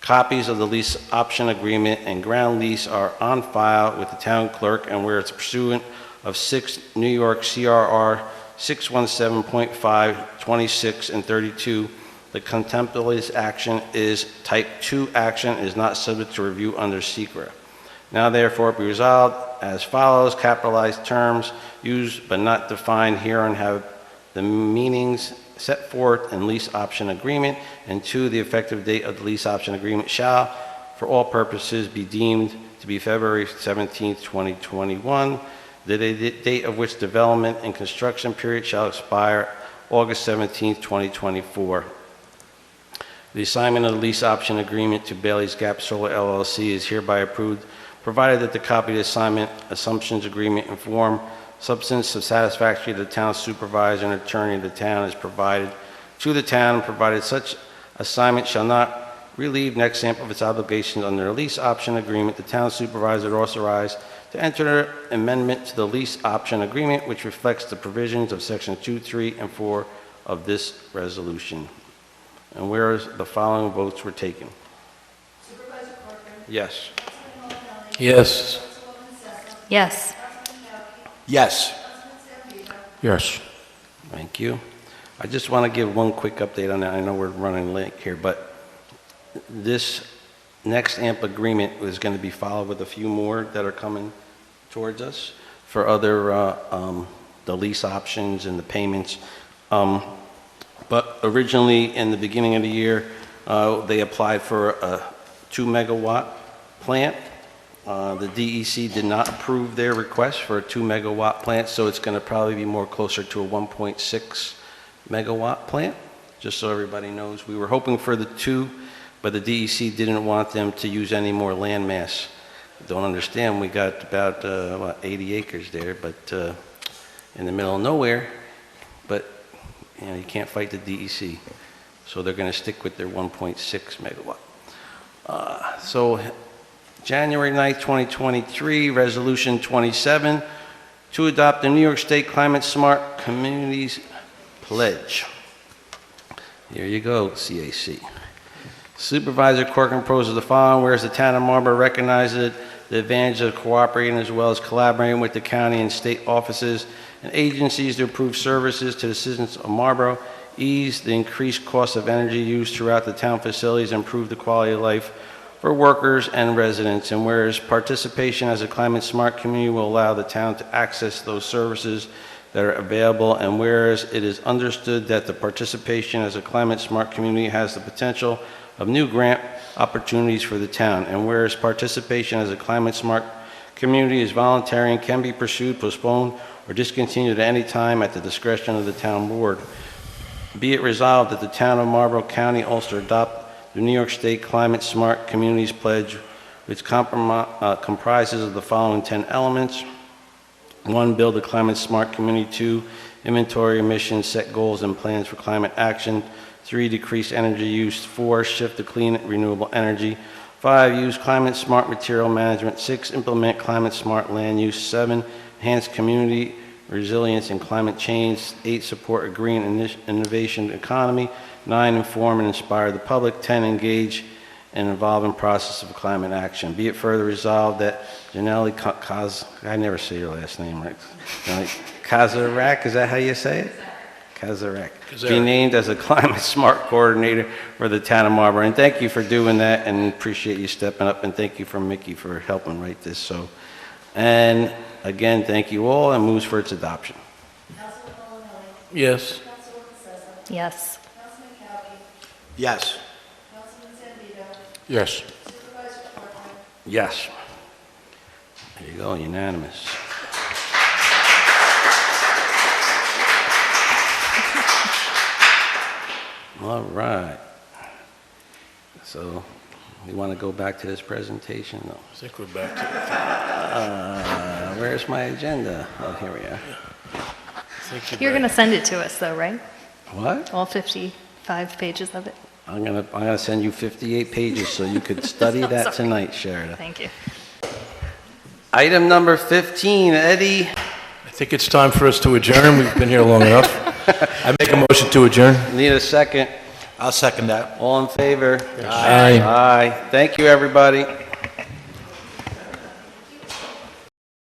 copies of the lease option agreement and ground lease are on file with the town clerk, and whereas pursuant of 6 New York CRR 617.5, 26, and 32, the contemplated action is type 2 action, is not subject to review under SECRA. Now therefore be resolved as follows: capitalized terms used but not defined herein have the meanings set forth in lease option agreement, and 2, the effective date of the lease option agreement shall, for all purposes, be deemed to be February 17, 2021, the date of which development and construction period shall expire August 17, 2024. The assignment of the lease option agreement to Bailey's Gap Solar LLC is hereby approved, provided that the copy of the assignment assumptions agreement in form, substance of satisfactory to the town supervisor and attorney of the town is provided to the town, provided such assignment shall not relieve Nexamp of its obligations under the lease option agreement. The town supervisor is authorized to enter an amendment to the lease option agreement which reflects the provisions of Section 2, 3, and 4 of this resolution. And whereas the following votes were taken. Supervisor Corcoran. Yes. Yes. Yes. Yes. Yes. Thank you. I just want to give one quick update on that. I know we're running late here, but this next AMP agreement is going to be followed with a few more that are coming towards us for other the lease options and the payments. But originally, in the beginning of the year, they applied for a 2-megawatt plant. The DEC did not approve their request for a 2-megawatt plant, so it's going to probably be more closer to a 1.6 megawatt plant, just so everybody knows. We were hoping for the 2, but the DEC didn't want them to use any more land mass. Don't understand, we got about 80 acres there, but in the middle of nowhere, but you know, you can't fight the DEC, so they're going to stick with their 1.6 megawatt. So January 9th, 2023, Resolution 27, to adopt the New York State Climate Smart Communities Pledge. Here you go, CAC. Supervisor Corcoran proposes the following: whereas the town of Marlborough recognizes the advantage of cooperating as well as collaborating with the county and state offices and agencies to improve services to the citizens of Marlborough, ease the increased cost of energy use throughout the town facilities, and improve the quality of life for workers and residents. And whereas participation as a climate smart community will allow the town to access those services that are available, and whereas it is understood that the participation as a climate smart community has the potential of new grant opportunities for the town, and whereas participation as a climate smart community is voluntary and can be pursued, postponed, or discontinued at any time at the discretion of the town board. Be it resolved that the town of Marlborough County, Ulster adopt the New York State Climate Smart Communities Pledge, which comprises of the following 10 elements. 1, build a climate smart community. 2, inventory emissions, set goals and plans for climate action. 3, decrease energy use. 4, shift to clean renewable energy. 5, use climate smart material management. 6, implement climate smart land use. 7, enhance community resilience and climate change. 8, support a green innovation economy. 9, inform and inspire the public. 10, engage and involve in process of climate action. Be it further resolved that Janelle I never say your last name right. Kazarak, is that how you say it? Kazarak. Be named as a climate smart coordinator for the town of Marlborough. And thank you for doing that, and appreciate you stepping up, and thank you for Mickey for helping write this. So, and again, thank you all, and moves for its adoption. Yes. Yes. Yes. Yes. Yes. There you go, unanimous. All right. So, you want to go back to this presentation? No. I think we're back to Where's my agenda? Oh, here we are. You're going to send it to us, though, right? What? All 55 pages of it? I'm gonna send you 58 pages so you could study that Sorry. tonight, Sherida. Thank you. Item number 15, Eddie. I think it's time for us to adjourn. We've been here long enough. I make a motion to adjourn. Need a second. I'll second that. All in favor? Aye. Aye. Thank you, everybody.